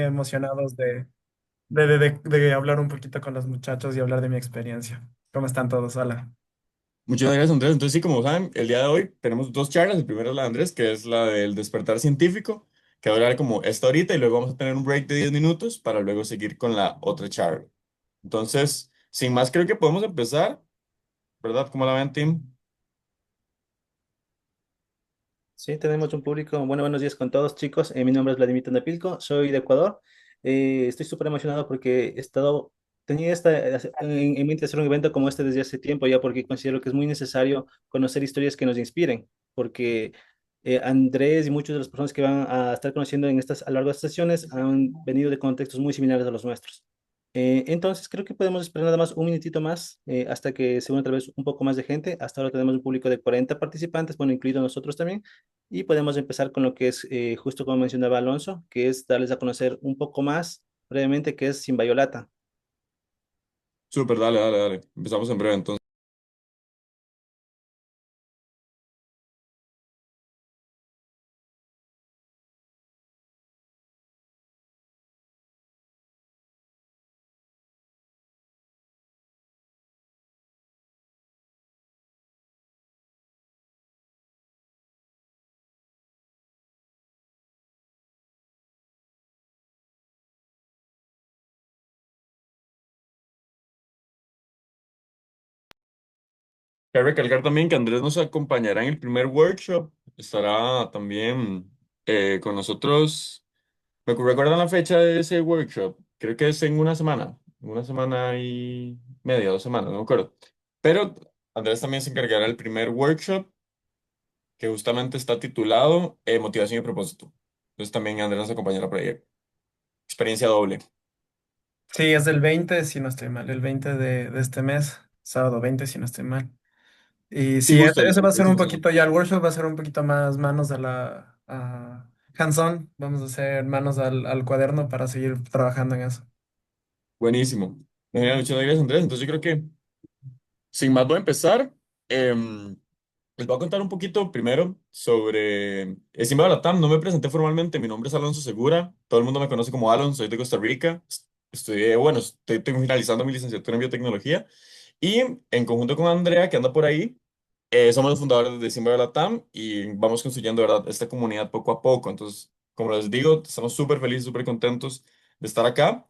emocionados de hablar un poquito con los muchachos y hablar de mi experiencia. ¿Cómo están todos? Hola. Muchas gracias, Andrés. Entonces, sí, como saben, el día de hoy tenemos dos charlas. El primero es la de Andrés, que es la del despertar científico, que va a durar como esta horita y luego vamos a tener un break de 10 minutos para luego seguir con la otra charla. Entonces, sin más, creo que podemos empezar, ¿verdad? ¿Cómo la ven, Tim? Sí, tenemos un público. Bueno, buenos días con todos, chicos. Mi nombre es Vladimir Tandapilco, soy de Ecuador. Estoy súper emocionado porque tenía en mente hacer un evento como este desde hace tiempo ya, porque considero que es muy necesario conocer historias que nos inspiren, porque Andrés y muchas de las personas que van a estar conociendo a lo largo de estas sesiones han venido de contextos muy similares a los nuestros. Entonces, creo que podemos esperar nada más un minutito más hasta que se una otra vez un poco más de gente. Hasta ahora tenemos un público de 40 participantes, bueno, incluido nosotros también. Y podemos empezar con lo que es, justo como mencionaba Alonso, que es darles a conocer un poco más brevemente qué es Simbayolata. Súper, dale, dale, dale. Empezamos en breve, entonces. Cabe recalcar también que Andrés nos acompañará en el primer workshop. Estará también con nosotros. ¿Recuerdan la fecha de ese workshop? Creo que es en una semana y media, 2 semanas, no me acuerdo. Pero Andrés también se encargará del primer workshop que justamente está titulado Motivación y propósito. Entonces también Andrés nos acompañará por ahí. Experiencia doble. Sí, es del 20 si no estoy mal, el 20 de este mes, sábado 20 si no estoy mal. Y Sí, sí, justo ese va a el ser un próximo sábado. poquito, ya el workshop va a ser un poquito más manos hands-on. Vamos a hacer manos al cuaderno para seguir trabajando en eso. Buenísimo. Muchas gracias, Andrés. Entonces yo creo que sin más voy a empezar. Em, Les voy a contar un poquito primero sobre Encima de la TAM. No me presenté formalmente, mi nombre es Alonso Segura, todo el mundo me conoce como Alon, soy de Costa Rica. Estudié, bueno, estoy finalizando mi licenciatura en biotecnología y en conjunto con Andrea, que anda por ahí, somos los fundadores de Simba de la TAM y vamos construyendo, ¿verdad?, esta comunidad poco a poco. Entonces, como les digo, estamos súper felices, súper contentos de estar acá.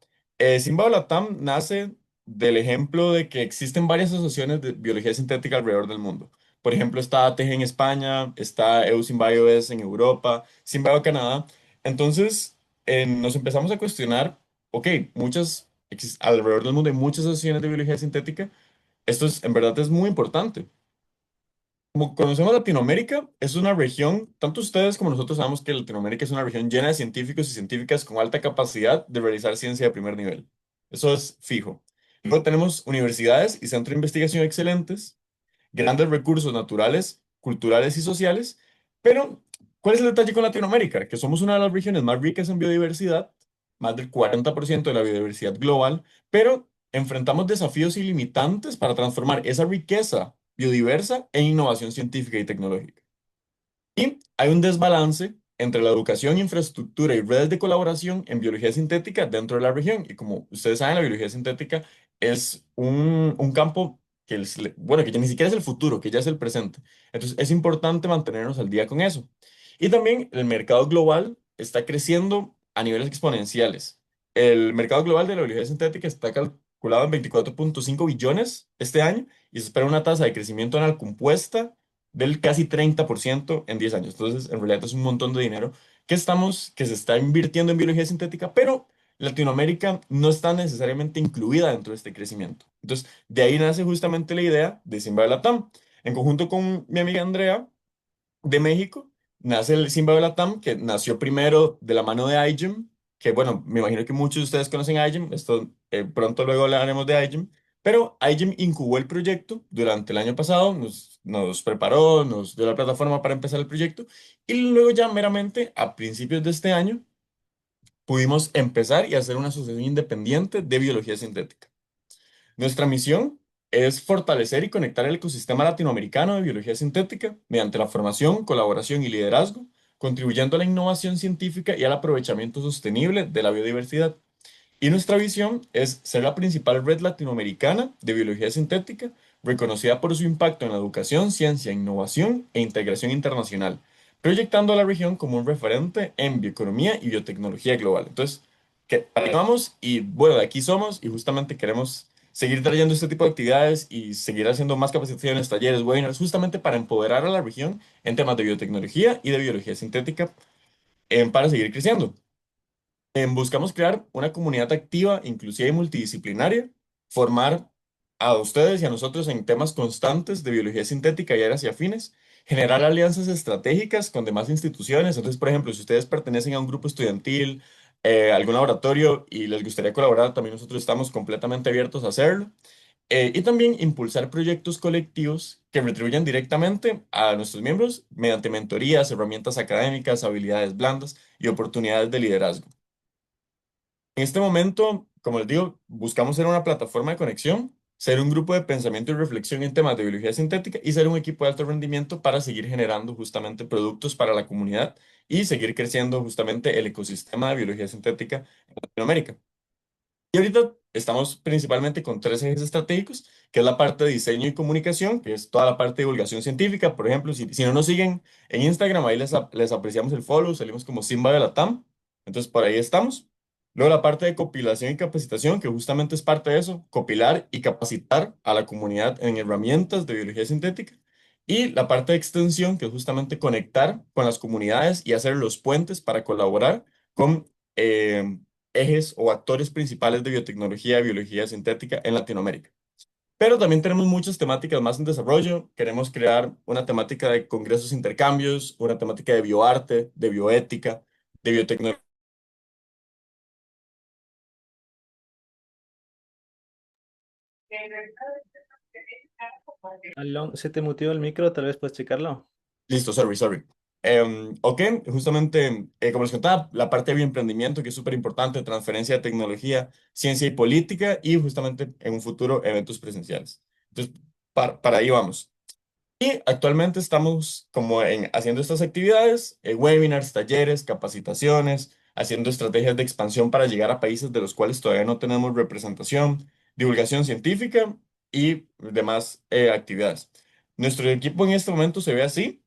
Simba de la TAM nace del ejemplo de que existen varias asociaciones de biología sintética alrededor del mundo. Por ejemplo, está ATG en España, está EUSynBio en Europa, SynBio Canadá. Entonces, nos empezamos a cuestionar, ok, alrededor del mundo hay muchas asociaciones de biología sintética. Esto es, en verdad es muy importante. Como conocemos Latinoamérica, es una región, tanto ustedes como nosotros sabemos que Latinoamérica es una región llena de científicos y científicas con alta capacidad de realizar ciencia de primer nivel. Eso es fijo. Luego tenemos universidades y centros de investigación excelentes, grandes recursos naturales, culturales y sociales, pero ¿cuál es el detalle con Latinoamérica? Que somos una de las regiones más ricas en biodiversidad, más del 40% de la biodiversidad global, pero enfrentamos desafíos ilimitantes para transformar esa riqueza biodiversa en innovación científica y tecnológica. Y hay un desbalance entre la educación, infraestructura y redes de colaboración en biología sintética dentro de la región. Y como ustedes saben, la biología sintética es un campo bueno, que ya ni siquiera es el futuro, que ya es el presente. Entonces es importante mantenernos al día con eso. Y también el mercado global está creciendo a niveles exponenciales. El mercado global de la biología sintética está calculado en 24,5 billones este año y se espera una tasa de crecimiento anual compuesta del casi 30% en 10 años. Entonces, en realidad es un montón de dinero que se está invirtiendo en biología sintética, pero Latinoamérica no está necesariamente incluida dentro de este crecimiento. Entonces, de ahí nace justamente la idea de Simba de Latam. En conjunto con mi amiga Andrea de México, nace el Simba de Latam, que nació primero de la mano de iGEM, que bueno, me imagino que muchos de ustedes conocen iGEM, esto pronto luego hablaremos de iGEM, pero iGEM incubó el proyecto durante el año pasado, nos preparó, nos dio la plataforma para empezar el proyecto, y luego ya meramente a principios de este año pudimos empezar y hacer una asociación independiente de biología sintética. Nuestra misión es fortalecer y conectar el ecosistema latinoamericano de biología sintética mediante la formación, colaboración y liderazgo contribuyendo a la innovación científica y al aprovechamiento sostenible de la biodiversidad. Y nuestra visión es ser la principal red latinoamericana de biología sintética, reconocida por su impacto en la educación, ciencia, innovación e integración internacional, proyectando a la región como un referente en bioeconomía y biotecnología global. Entonces, que para allá vamos y bueno, de aquí somos y justamente queremos seguir trayendo este tipo de actividades y seguir haciendo más capacitaciones, talleres, webinars, justamente para empoderar a la región en temas de biotecnología y de biología sintética para seguir creciendo. Buscamos crear una comunidad activa, inclusiva y multidisciplinaria, formar a ustedes y a nosotros en temas constantes de biología sintética y áreas y afines, generar alianzas estratégicas con demás instituciones. Entonces, por ejemplo, si ustedes pertenecen a un grupo estudiantil, algún laboratorio y les gustaría colaborar, también nosotros estamos completamente abiertos a hacerlo. Y también impulsar proyectos colectivos que retribuyan directamente a nuestros miembros mediante mentorías, herramientas académicas, habilidades blandas y oportunidades de liderazgo. En este momento, como les digo, buscamos ser una plataforma de conexión, ser un grupo de pensamiento y reflexión en temas de biología sintética y ser un equipo de alto rendimiento para seguir generando justamente productos para la comunidad y seguir creciendo justamente el ecosistema de biología sintética en Latinoamérica. Y ahorita estamos principalmente con tres ejes estratégicos, que es la parte de diseño y comunicación, que es toda la parte de divulgación científica. Por ejemplo, si no nos siguen en Instagram, ahí les apreciamos el follow, salimos como Simba de la TAM. Entonces, por ahí estamos. Luego la parte de compilación y capacitación, que justamente es parte de eso, copilar y capacitar a la comunidad en herramientas de biología sintética. Y la parte de extensión, que es justamente conectar con las comunidades y hacer los puentes para colaborar con ejes o actores principales de biotecnología y biología sintética en Latinoamérica. Pero también tenemos muchas temáticas más en desarrollo. Queremos crear una temática de congresos e intercambios, una temática de bioarte, de bioética, de biotecnología. Alon, ¿se te muteó el micro? Tal vez puedes checarlo. Listo, sorry. Ok, justamente, como les contaba, la parte de bioemprendimiento, que es súper importante, transferencia de tecnología, ciencia y política, y justamente en un futuro eventos presenciales. Entonces, para ahí vamos. Y actualmente estamos como haciendo estas actividades, webinars, talleres, capacitaciones, haciendo estrategias de expansión para llegar a países de los cuales todavía no tenemos representación, divulgación científica y demás actividades. Nuestro equipo en este momento se ve así.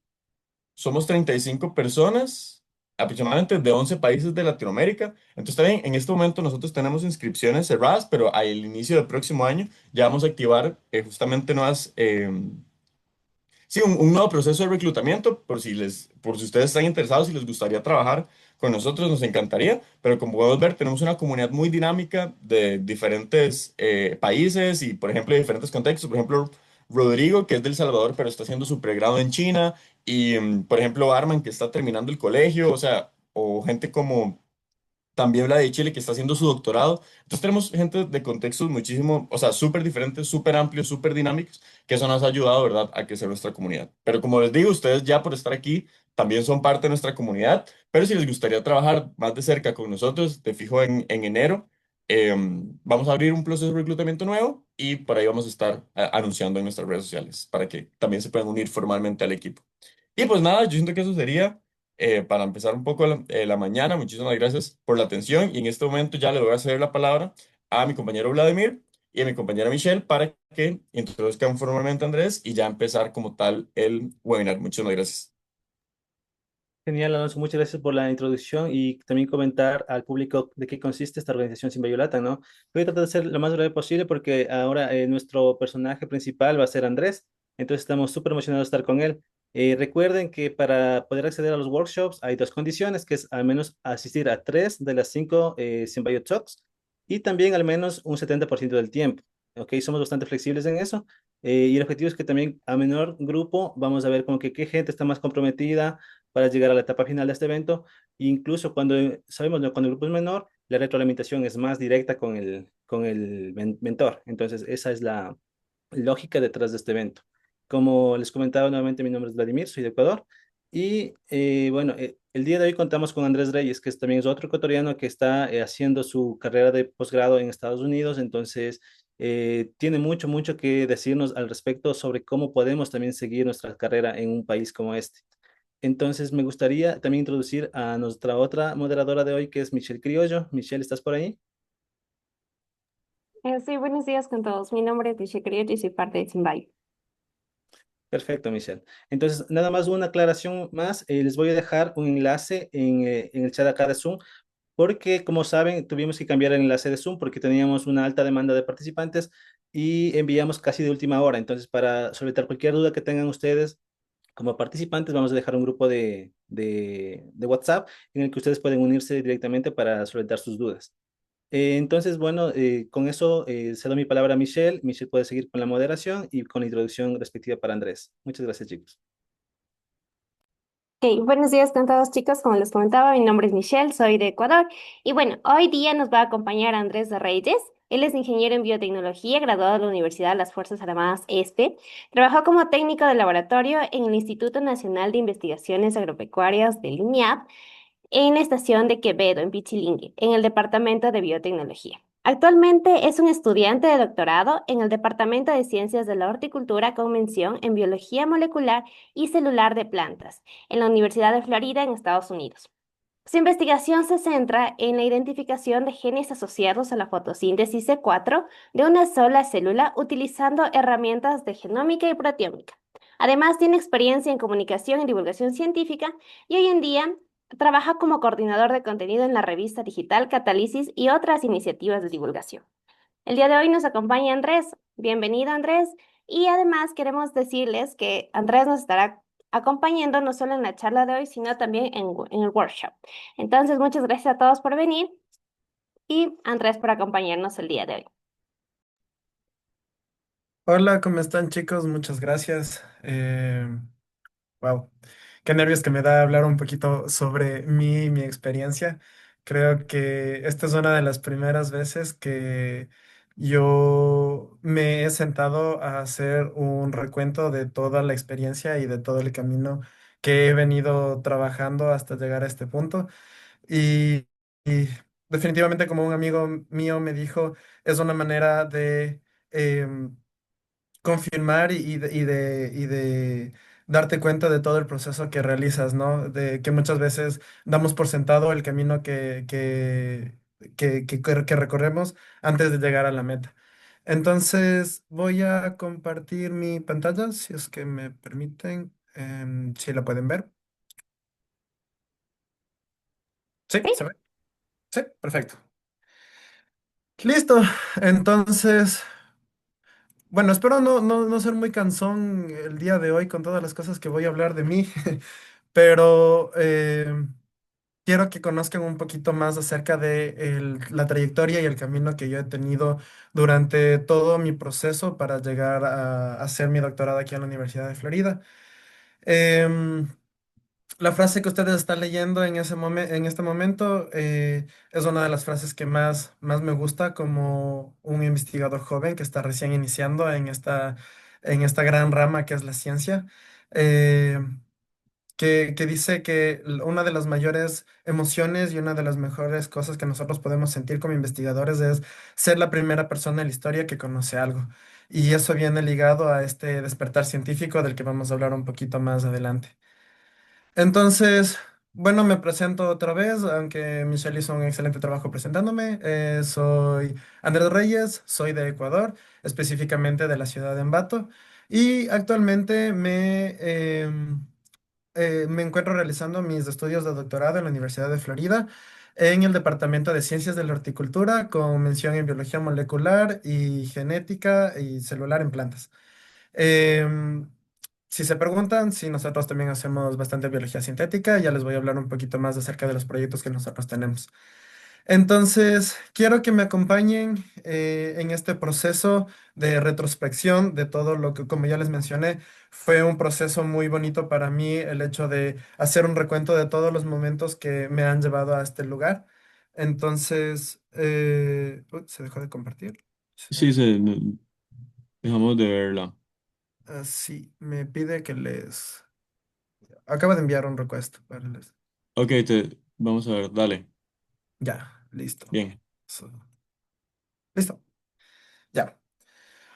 Somos 35 personas, aproximadamente de 11 países de Latinoamérica. Entonces, también en este momento nosotros tenemos inscripciones cerradas, pero al inicio del próximo año ya vamos a activar justamente nuevas... sí, un nuevo proceso de reclutamiento, por si ustedes están interesados y les gustaría trabajar con nosotros, nos encantaría, pero como podemos ver, tenemos una comunidad muy dinámica de diferentes países y, por ejemplo, de diferentes contextos. Por ejemplo, Rodrigo, que es del Salvador, pero está haciendo su pregrado en China, y, por ejemplo, Arman, que está terminando el colegio, o sea, o gente como también la de Chile que está haciendo su doctorado. Entonces tenemos gente de contextos muchísimo, o sea, súper diferentes, súper amplios, súper dinámicos, que eso nos ha ayudado, ¿verdad?, a crecer nuestra comunidad. Pero como les digo, ustedes ya por estar aquí también son parte de nuestra comunidad, pero si les gustaría trabajar más de cerca con nosotros, te fijo en enero, vamos a abrir un proceso de reclutamiento nuevo y por ahí vamos a estar anunciando en nuestras redes sociales para que también se puedan unir formalmente al equipo. Y pues nada, yo siento que eso sería para empezar un poco la mañana. Muchísimas gracias por la atención y en este momento ya le voy a ceder la palabra a mi compañero Vladimir y a mi compañera Michelle para que introduzcan formalmente a Andrés y ya empezar como tal el webinar. Muchísimas gracias. Genial, Alonso, muchas gracias por la introducción y también comentar al público de qué consiste esta organización Sin Bayolata, ¿no? Voy a tratar de ser lo más breve posible porque ahora nuestro personaje principal va a ser Andrés, entonces estamos súper emocionados de estar con él. Recuerden que para poder acceder a los workshops hay dos condiciones, que es al menos asistir a 3 de las 5 Symbio Talks y también al menos un 70% del tiempo. ¿Ok? Somos bastante flexibles en eso. Y el objetivo es que también a menor grupo vamos a ver como que qué gente está más comprometida para llegar a la etapa final de este evento. Incluso cuando sabemos, ¿no? Cuando el grupo es menor, la retroalimentación es más directa con el mentor. Entonces, esa es la lógica detrás de este evento. Como les comentaba nuevamente, mi nombre es Vladimir, soy de Ecuador. Y bueno, el día de hoy contamos con Andrés Reyes, que también es otro ecuatoriano que está haciendo su carrera de posgrado en Estados Unidos. Entonces, tiene mucho que decirnos al respecto sobre cómo podemos también seguir nuestra carrera en un país como este. Entonces, me gustaría también introducir a nuestra otra moderadora de hoy, que es Michelle Criollo. Michelle, ¿estás por ahí? Sí, buenos días con todos. Mi nombre es Tisha Criollo y soy parte de Simbayo. Perfecto, Michelle. Entonces, nada más una aclaración más. Les voy a dejar un enlace en el chat acá de Zoom, porque como saben, tuvimos que cambiar el enlace de Zoom porque teníamos una alta demanda de participantes y enviamos casi de última hora. Entonces, para solventar cualquier duda que tengan ustedes como participantes, vamos a dejar un grupo de WhatsApp en el que ustedes pueden unirse directamente para solventar sus dudas. Entonces, bueno, con eso cedo mi palabra a Michelle. Michelle puede seguir con la moderación y con la introducción respectiva para Andrés. Muchas gracias, chicos. Ok, buenos días con todos chicos. Como les comentaba, mi nombre es Michelle, soy de Ecuador. Y bueno, hoy día nos va a acompañar Andrés de Reyes. Él es ingeniero en biotecnología, graduado de la Universidad de las Fuerzas Armadas ESPE. Trabajó como técnico de laboratorio en el Instituto Nacional de Investigaciones Agropecuarias del INIAP en la estación de Quevedo, en Pichilingue, en el Departamento de Biotecnología. Actualmente es un estudiante de doctorado en el Departamento de Ciencias de la Horticultura con mención en Biología Molecular y Celular de Plantas en la Universidad de Florida, en Estados Unidos. Su investigación se centra en la identificación de genes asociados a la fotosíntesis C4 de una sola célula utilizando herramientas de genómica y proteómica. Además, tiene experiencia en comunicación y divulgación científica y hoy en día trabaja como coordinador de contenido en la revista digital Catálisis y otras iniciativas de divulgación. El día de hoy nos acompaña Andrés. Bienvenido, Andrés. Y además queremos decirles que Andrés nos estará acompañando no solo en la charla de hoy, sino también en el workshop. Entonces, muchas gracias a todos por venir y Andrés por acompañarnos el día de hoy. Hola, ¿cómo están chicos? Muchas gracias. Wow, qué nervios que me da hablar un poquito sobre mí y mi experiencia. Creo que esta es una de las primeras veces que yo me he sentado a hacer un recuento de toda la experiencia y de todo el camino que he venido trabajando hasta llegar a este punto. Y definitivamente, como un amigo mío me dijo, es una manera de confirmar y de darte cuenta de todo el proceso que realizas, ¿no? De que muchas veces damos por sentado el camino que recorremos antes de llegar a la meta. Entonces, voy a compartir mi pantalla, si es que me permiten, si la pueden ver. Sí, ¿Sí? se ve. Sí, perfecto. Listo. Entonces, bueno, espero no ser muy cansón el día de hoy con todas las cosas que voy a hablar de mí, pero quiero que conozcan un poquito más acerca de la trayectoria y el camino que yo he tenido durante todo mi proceso para llegar a hacer mi doctorado aquí en la Universidad de Florida. Em, la frase que ustedes están leyendo en este momento es una de las frases que más me gusta como un investigador joven que está recién iniciando en esta gran rama que es la ciencia. Eh, que dice que una de las mayores emociones y una de las mejores cosas que nosotros podemos sentir como investigadores es ser la primera persona en la historia que conoce algo. Y eso viene ligado a este despertar científico del que vamos a hablar un poquito más adelante. Entonces, bueno, me presento otra vez, aunque Michelle hizo un excelente trabajo presentándome. Soy Andrés Reyes, soy de Ecuador, específicamente de la ciudad de Ambato, y actualmente me encuentro realizando mis estudios de doctorado en la Universidad de Florida en el Departamento de Ciencias de la Horticultura con mención en biología molecular y genética y celular en plantas. Em, si se preguntan, si nosotros también hacemos bastante biología sintética, ya les voy a hablar un poquito más acerca de los proyectos que nosotros tenemos. Entonces, quiero que me acompañen en este proceso de retrospección de todo lo que, como ya les mencioné, fue un proceso muy bonito para mí el hecho de hacer un recuento de todos los momentos que me han llevado a este lugar. Entonces, uy, se dejó de compartir. Sí, dejamos de verla. Sí, me pide que les... Acaba de enviar un request para les... Ok, vamos a ver, dale. Ya, listo. Bien. So- Listo. Ya.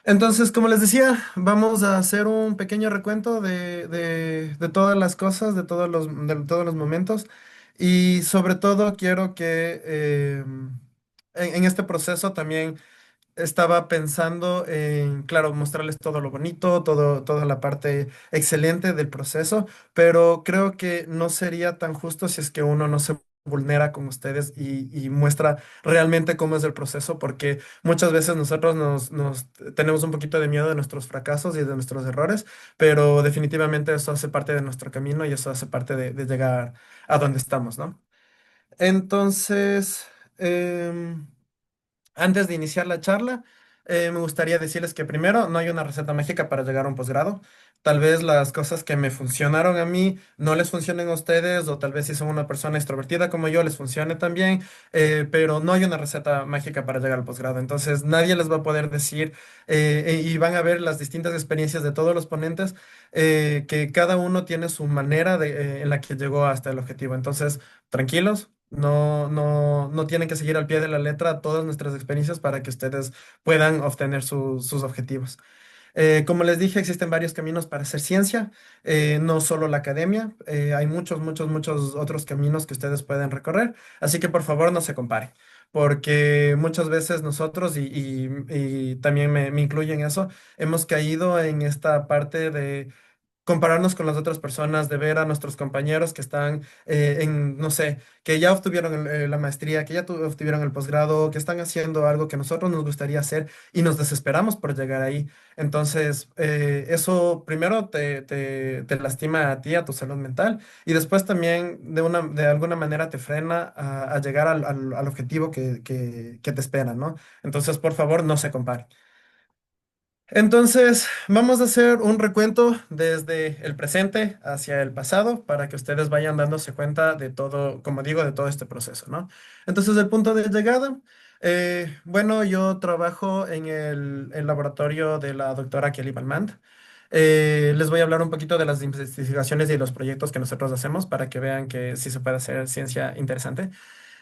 Entonces, como les decía, vamos a hacer un pequeño recuento de todas las cosas, de todos los momentos. Y sobre todo quiero que en este proceso también estaba pensando en, claro, mostrarles todo lo bonito, toda la parte excelente del proceso, pero creo que no sería tan justo si es que uno no se vulnera con ustedes y muestra realmente cómo es el proceso, porque muchas veces nosotros nos tenemos un poquito de miedo de nuestros fracasos y de nuestros errores, pero definitivamente eso hace parte de nuestro camino y eso hace parte de llegar a donde estamos, ¿no? Entonces... em, antes de iniciar la charla, me gustaría decirles que primero, no hay una receta mágica para llegar a un posgrado. Tal vez las cosas que me funcionaron a mí no les funcionen a ustedes, o tal vez si son una persona extrovertida como yo, les funcione también, pero no hay una receta mágica para llegar al posgrado. Entonces, nadie les va a poder decir, y van a ver las distintas experiencias de todos los ponentes, que cada uno tiene su manera en la que llegó hasta el objetivo. Entonces, tranquilos. No tienen que seguir al pie de la letra todas nuestras experiencias para que ustedes puedan obtener sus objetivos. Como les dije, existen varios caminos para hacer ciencia, no solo la academia, hay muchos otros caminos que ustedes pueden recorrer, así que por favor no se comparen, porque muchas veces nosotros, y también me incluyo en eso, hemos caído en esta parte de compararnos con las otras personas, de ver a nuestros compañeros que están no sé, que ya obtuvieron la maestría, que ya obtuvieron el posgrado, que están haciendo algo que nosotros nos gustaría hacer y nos desesperamos por llegar ahí. Entonces, eso primero te lastima a ti, a tu salud mental, y después también de alguna manera te frena a llegar al objetivo que te espera, ¿no? Entonces, por favor, no se comparen. Entonces, vamos a hacer un recuento desde el presente hacia el pasado para que ustedes vayan dándose cuenta de todo, como digo, de todo este proceso, ¿no? Entonces, el punto de llegada, bueno, yo trabajo en el laboratorio de la doctora Kelly Balmand. Les voy a hablar un poquito de las investigaciones y los proyectos que nosotros hacemos para que vean que sí se puede hacer ciencia interesante.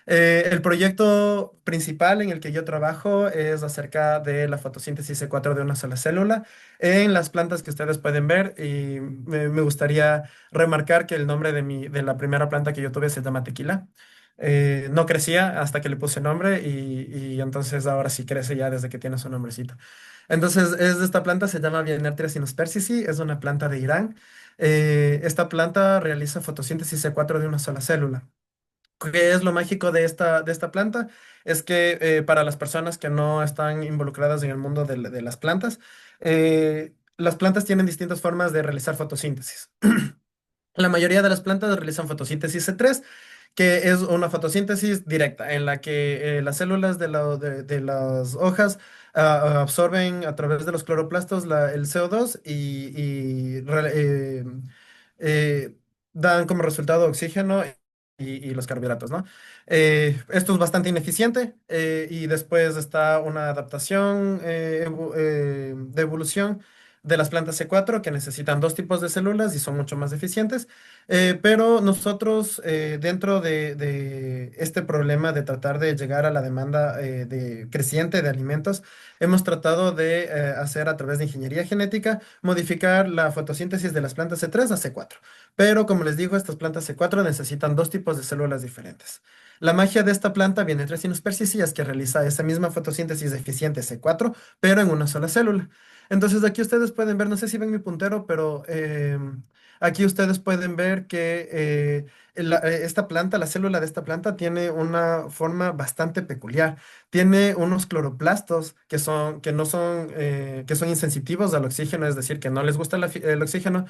El proyecto principal en el que yo trabajo es acerca de la fotosíntesis C4 de una sola célula en las plantas que ustedes pueden ver, y me gustaría remarcar que el nombre de la primera planta que yo tuve se llama tequila. No crecía hasta que le puse nombre, y entonces ahora sí crece ya desde que tiene su nombrecito. Entonces, es de esta planta, se llama Vianertria sinaspersici, es una planta de Irán. Esta planta realiza fotosíntesis C4 de una sola célula. ¿Qué es lo mágico de esta planta? Es que para las personas que no están involucradas en el mundo de las plantas tienen distintas formas de realizar fotosíntesis. La mayoría de las plantas realizan fotosíntesis C3, que es una fotosíntesis directa, en la que las células de las hojas absorben a través de los cloroplastos el CO2 y dan como resultado oxígeno y los carbohidratos, ¿no? Esto es bastante ineficiente, y después está una adaptación de evolución de las plantas C4 que necesitan dos tipos de células y son mucho más eficientes. Pero nosotros, dentro de este problema de tratar de llegar a la demanda creciente de alimentos, hemos tratado de hacer a través de ingeniería genética, modificar la fotosíntesis de las plantas C3 a C4. Pero como les digo, estas plantas C4 necesitan dos tipos de células diferentes. La magia de esta planta viene entre sinus persicillas, que realiza esa misma fotosíntesis eficiente C4, pero en una sola célula. Entonces aquí ustedes pueden ver, no sé si ven mi puntero, pero aquí ustedes pueden ver que esta planta, la célula de esta planta, tiene una forma bastante peculiar. Tiene unos cloroplastos que son insensitivos al oxígeno, es decir, que no les gusta el oxígeno,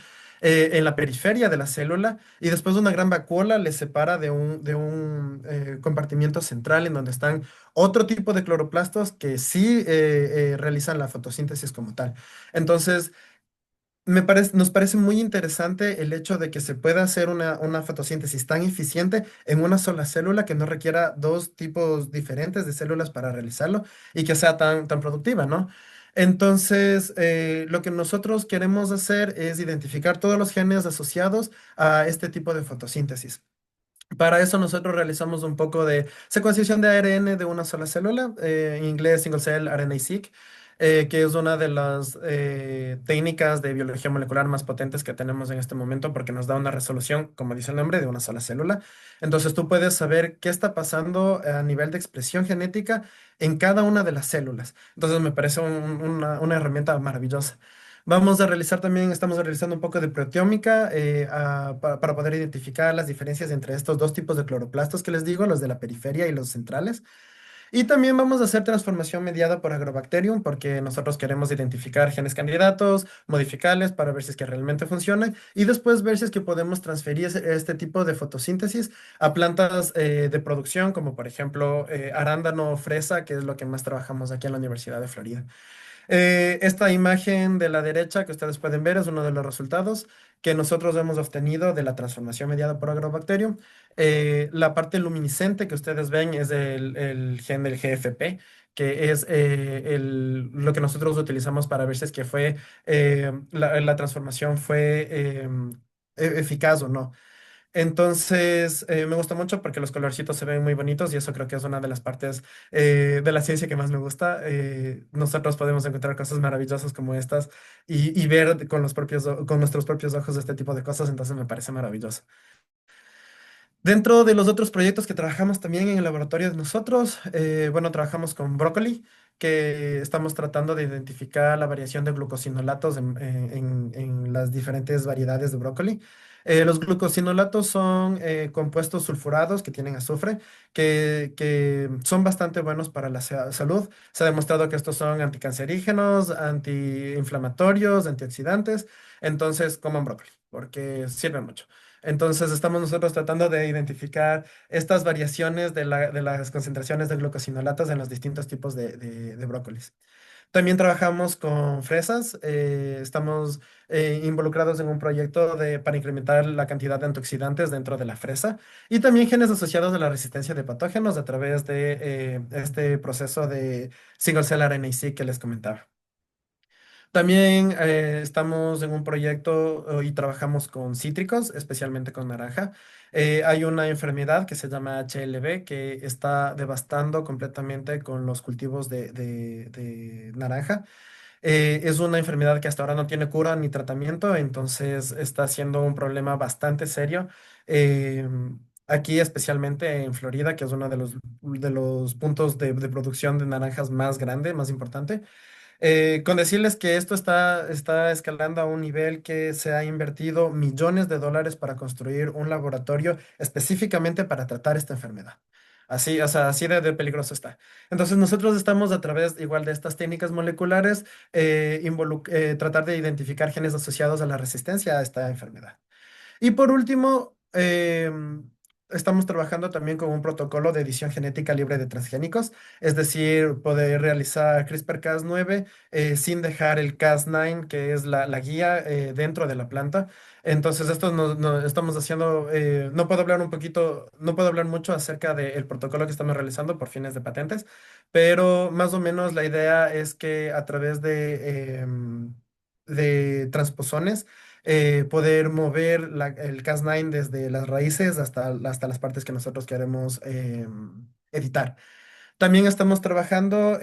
en la periferia de la célula, y después una gran vacuola les separa de un compartimiento central en donde están otro tipo de cloroplastos que sí realizan la fotosíntesis como tal. Entonces, nos parece muy interesante el hecho de que se pueda hacer una fotosíntesis tan eficiente en una sola célula, que no requiera dos tipos diferentes de células para realizarlo y que sea tan productiva, ¿no? Entonces, lo que nosotros queremos hacer es identificar todos los genes asociados a este tipo de fotosíntesis. Para eso nosotros realizamos un poco de secuenciación de ARN de una sola célula, en inglés Single Cell RNA-seq. que es una de las técnicas de biología molecular más potentes que tenemos en este momento porque nos da una resolución, como dice el nombre, de una sola célula. Entonces tú puedes saber qué está pasando a nivel de expresión genética en cada una de las células. Entonces me parece una herramienta maravillosa. Estamos realizando un poco de proteómica para poder identificar las diferencias entre estos dos tipos de cloroplastos que les digo, los de la periferia y los centrales. Y también vamos a hacer transformación mediada por Agrobacterium porque nosotros queremos identificar genes candidatos, modificarles para ver si es que realmente funcionan y después ver si es que podemos transferir este tipo de fotosíntesis a plantas de producción como por ejemplo arándano o fresa, que es lo que más trabajamos aquí en la Universidad de Florida. Esta imagen de la derecha que ustedes pueden ver es uno de los resultados que nosotros hemos obtenido de la transformación mediada por Agrobacterium. La parte luminiscente que ustedes ven es el gen del GFP, que es lo que nosotros utilizamos para ver si es que la transformación fue eficaz o no. Entonces, me gusta mucho porque los colorcitos se ven muy bonitos y eso creo que es una de las partes de la ciencia que más me gusta. Nosotros podemos encontrar cosas maravillosas como estas y ver con nuestros propios ojos este tipo de cosas, entonces me parece maravilloso. Dentro de los otros proyectos que trabajamos también en el laboratorio de nosotros, bueno, trabajamos con brócoli, que estamos tratando de identificar la variación de glucosinolatos en las diferentes variedades de brócoli. Los glucosinolatos son compuestos sulfurados que tienen azufre, que son bastante buenos para la salud. Se ha demostrado que estos son anticancerígenos, antiinflamatorios, antioxidantes. Entonces, coman brócoli, porque sirven mucho. Entonces estamos nosotros tratando de identificar estas variaciones de las concentraciones de glucosinolatos en los distintos tipos de brócolis. También trabajamos con fresas, estamos involucrados en un proyecto para incrementar la cantidad de antioxidantes dentro de la fresa y también genes asociados a la resistencia de patógenos a través de este proceso de single cell RNA-seq que les comentaba. También estamos en un proyecto y trabajamos con cítricos, especialmente con naranja. Hay una enfermedad que se llama HLB que está devastando completamente con los cultivos de naranja. Es una enfermedad que hasta ahora no tiene cura ni tratamiento, entonces está siendo un problema bastante serio. eh, Aquí, especialmente en Florida, que es uno de los puntos de producción de naranjas más grande, más importante. Con decirles que esto está escalando a un nivel que se ha invertido millones de dólares para construir un laboratorio específicamente para tratar esta enfermedad. Así, o sea, así de peligroso está. Entonces, nosotros estamos a través igual de estas técnicas moleculares tratar de identificar genes asociados a la resistencia a esta enfermedad. Y por último, estamos trabajando también con un protocolo de edición genética libre de transgénicos, es decir, poder realizar CRISPR-Cas9 sin dejar el Cas9, que es la guía dentro de la planta. Entonces, esto estamos haciendo, no puedo hablar mucho acerca del protocolo que estamos realizando por fines de patentes, pero más o menos la idea es que a través de transposones, poder mover el Cas9 desde las raíces hasta las partes que nosotros queremos editar. También estamos trabajando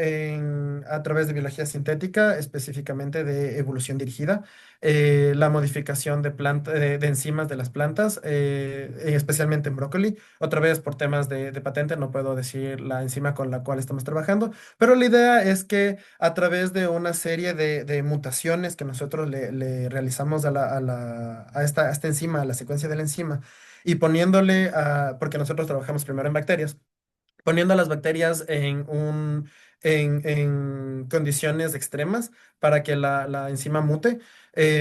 a través de biología sintética, específicamente de evolución dirigida, la modificación de enzimas de las plantas, especialmente en brócoli. Otra vez, por temas de patente, no puedo decir la enzima con la cual estamos trabajando, pero la idea es que a través de una serie de mutaciones que nosotros le realizamos a esta enzima, a la secuencia de la enzima, y porque nosotros trabajamos primero en bacterias poniendo a las bacterias en condiciones extremas para que la enzima mute,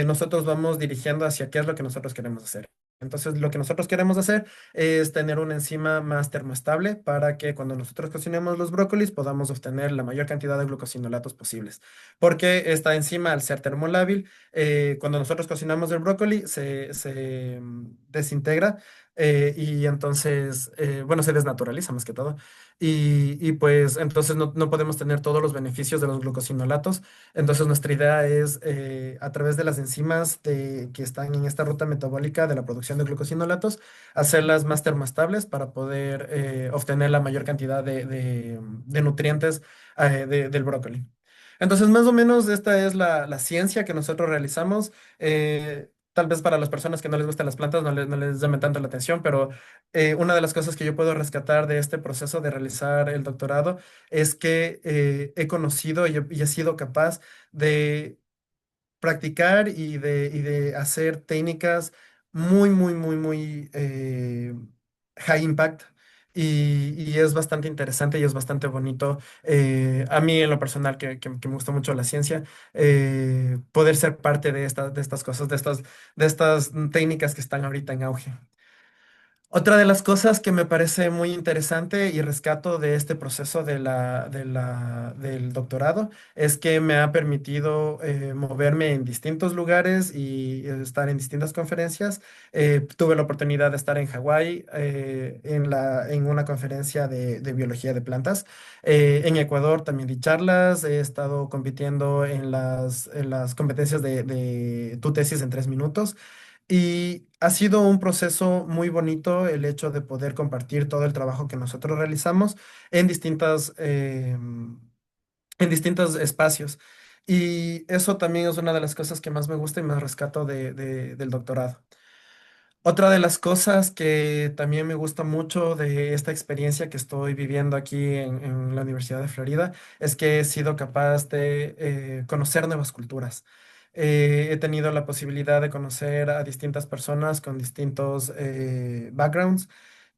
nosotros vamos dirigiendo hacia qué es lo que nosotros queremos hacer. Entonces, lo que nosotros queremos hacer es tener una enzima más termoestable para que cuando nosotros cocinemos los brócolis podamos obtener la mayor cantidad de glucosinolatos posibles. Porque esta enzima, al ser termolábil, cuando nosotros cocinamos el brócoli, se desintegra y entonces, bueno, se desnaturaliza más que todo. Y pues entonces no podemos tener todos los beneficios de los glucosinolatos. Entonces nuestra idea es a través de las enzimas que están en esta ruta metabólica de la producción de glucosinolatos, hacerlas más termoestables para poder obtener la mayor cantidad de nutrientes del brócoli. Entonces, más o menos esta es la ciencia que nosotros realizamos. Tal vez para las personas que no les gustan las plantas no les llame tanto la atención, pero una de las cosas que yo puedo rescatar de este proceso de realizar el doctorado es que he conocido y he sido capaz de practicar y de hacer técnicas muy high impact. Y es bastante interesante y es bastante bonito. A mí en lo personal, que me gusta mucho la ciencia, poder ser parte de estas cosas, de estas técnicas que están ahorita en auge. Otra de las cosas que me parece muy interesante y rescato de este proceso del doctorado es que me ha permitido moverme en distintos lugares y estar en distintas conferencias. Tuve la oportunidad de estar en Hawái en una conferencia de biología de plantas. En Ecuador también di charlas. He estado compitiendo en las competencias de tu tesis en 3 minutos. Y ha sido un proceso muy bonito el hecho de poder compartir todo el trabajo que nosotros realizamos en en distintos espacios. Y eso también es una de las cosas que más me gusta y más rescato del doctorado. Otra de las cosas que también me gusta mucho de esta experiencia que estoy viviendo aquí en la Universidad de Florida es que he sido capaz de conocer nuevas culturas. He tenido la posibilidad de conocer a distintas personas con distintos backgrounds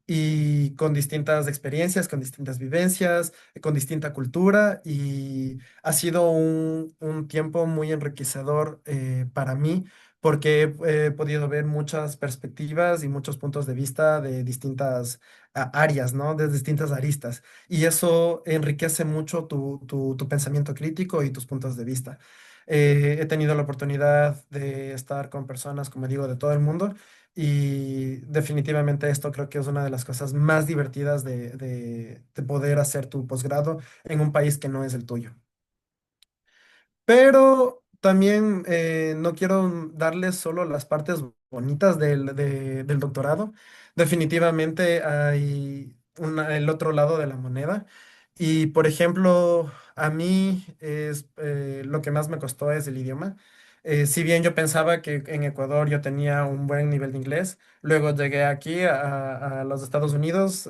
y con distintas experiencias, con distintas vivencias, con distinta cultura y ha sido un tiempo muy enriquecedor para mí porque he podido ver muchas perspectivas y muchos puntos de vista de distintas áreas, ¿no? De distintas aristas y eso enriquece mucho tu pensamiento crítico y tus puntos de vista. He tenido la oportunidad de estar con personas, como digo, de todo el mundo y definitivamente esto creo que es una de las cosas más divertidas de poder hacer tu posgrado en un país que no es el tuyo. Pero también no quiero darles solo las partes bonitas del doctorado. Definitivamente hay el otro lado de la moneda. Y por ejemplo, a mí es lo que más me costó es el idioma. Si bien yo pensaba que en Ecuador yo tenía un buen nivel de inglés, luego llegué aquí a los Estados Unidos,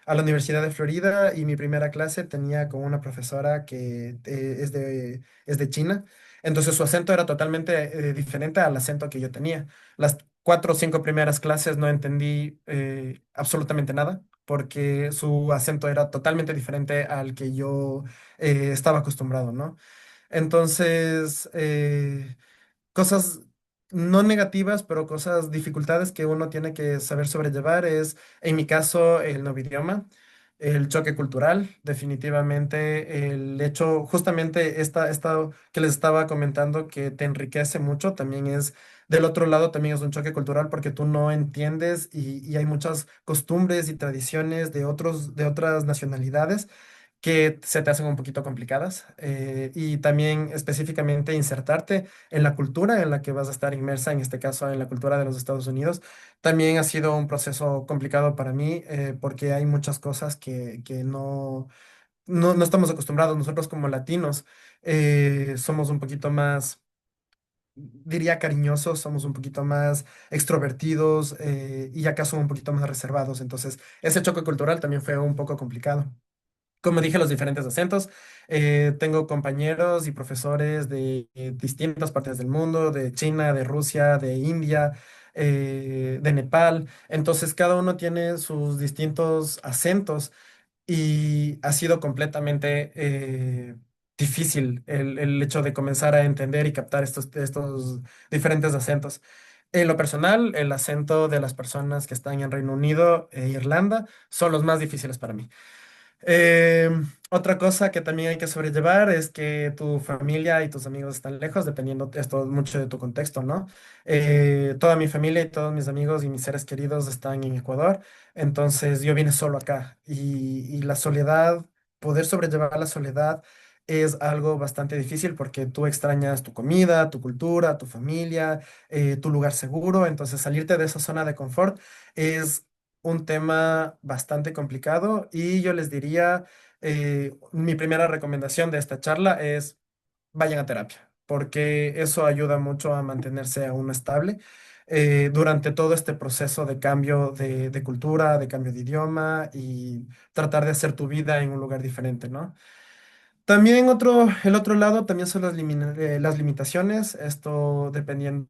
a la Universidad de Florida, y mi primera clase tenía con una profesora que es de China. Entonces su acento era totalmente diferente al acento que yo tenía. Las 4 o 5 primeras clases no entendí absolutamente nada porque su acento era totalmente diferente al que yo estaba acostumbrado, ¿no? Entonces, cosas no negativas, pero cosas, dificultades que uno tiene que saber sobrellevar es, en mi caso, el nuevo idioma, el choque cultural, definitivamente el hecho, justamente esta que les estaba comentando que te enriquece mucho, también es, del otro lado, también es un choque cultural porque tú no entiendes y hay muchas costumbres y tradiciones de otras nacionalidades que se te hacen un poquito complicadas y también específicamente insertarte en la cultura en la que vas a estar inmersa, en este caso en la cultura de los Estados Unidos, también ha sido un proceso complicado para mí porque hay muchas cosas que no estamos acostumbrados. Nosotros como latinos somos un poquito más, diría, cariñosos, somos un poquito más extrovertidos y acá somos un poquito más reservados. Entonces, ese choque cultural también fue un poco complicado. Como dije, los diferentes acentos. Tengo compañeros y profesores de distintas partes del mundo, de China, de Rusia, de India, de Nepal. Entonces, cada uno tiene sus distintos acentos y ha sido completamente difícil el hecho de comenzar a entender y captar estos diferentes acentos. En lo personal, el acento de las personas que están en Reino Unido e Irlanda son los más difíciles para mí. Otra cosa que también hay que sobrellevar es que tu familia y tus amigos están lejos, dependiendo esto mucho de tu contexto, ¿no? Toda mi familia y todos mis amigos y mis seres queridos están en Ecuador, entonces yo vine solo acá y la soledad, poder sobrellevar la soledad es algo bastante difícil porque tú extrañas tu comida, tu cultura, tu familia, tu lugar seguro, entonces salirte de esa zona de confort es un tema bastante complicado y yo les diría, mi primera recomendación de esta charla es vayan a terapia, porque eso ayuda mucho a mantenerse aún estable durante todo este proceso de cambio de cultura, de cambio de idioma y tratar de hacer tu vida en un lugar diferente, ¿no? También el otro lado también son las limitaciones, esto dependiendo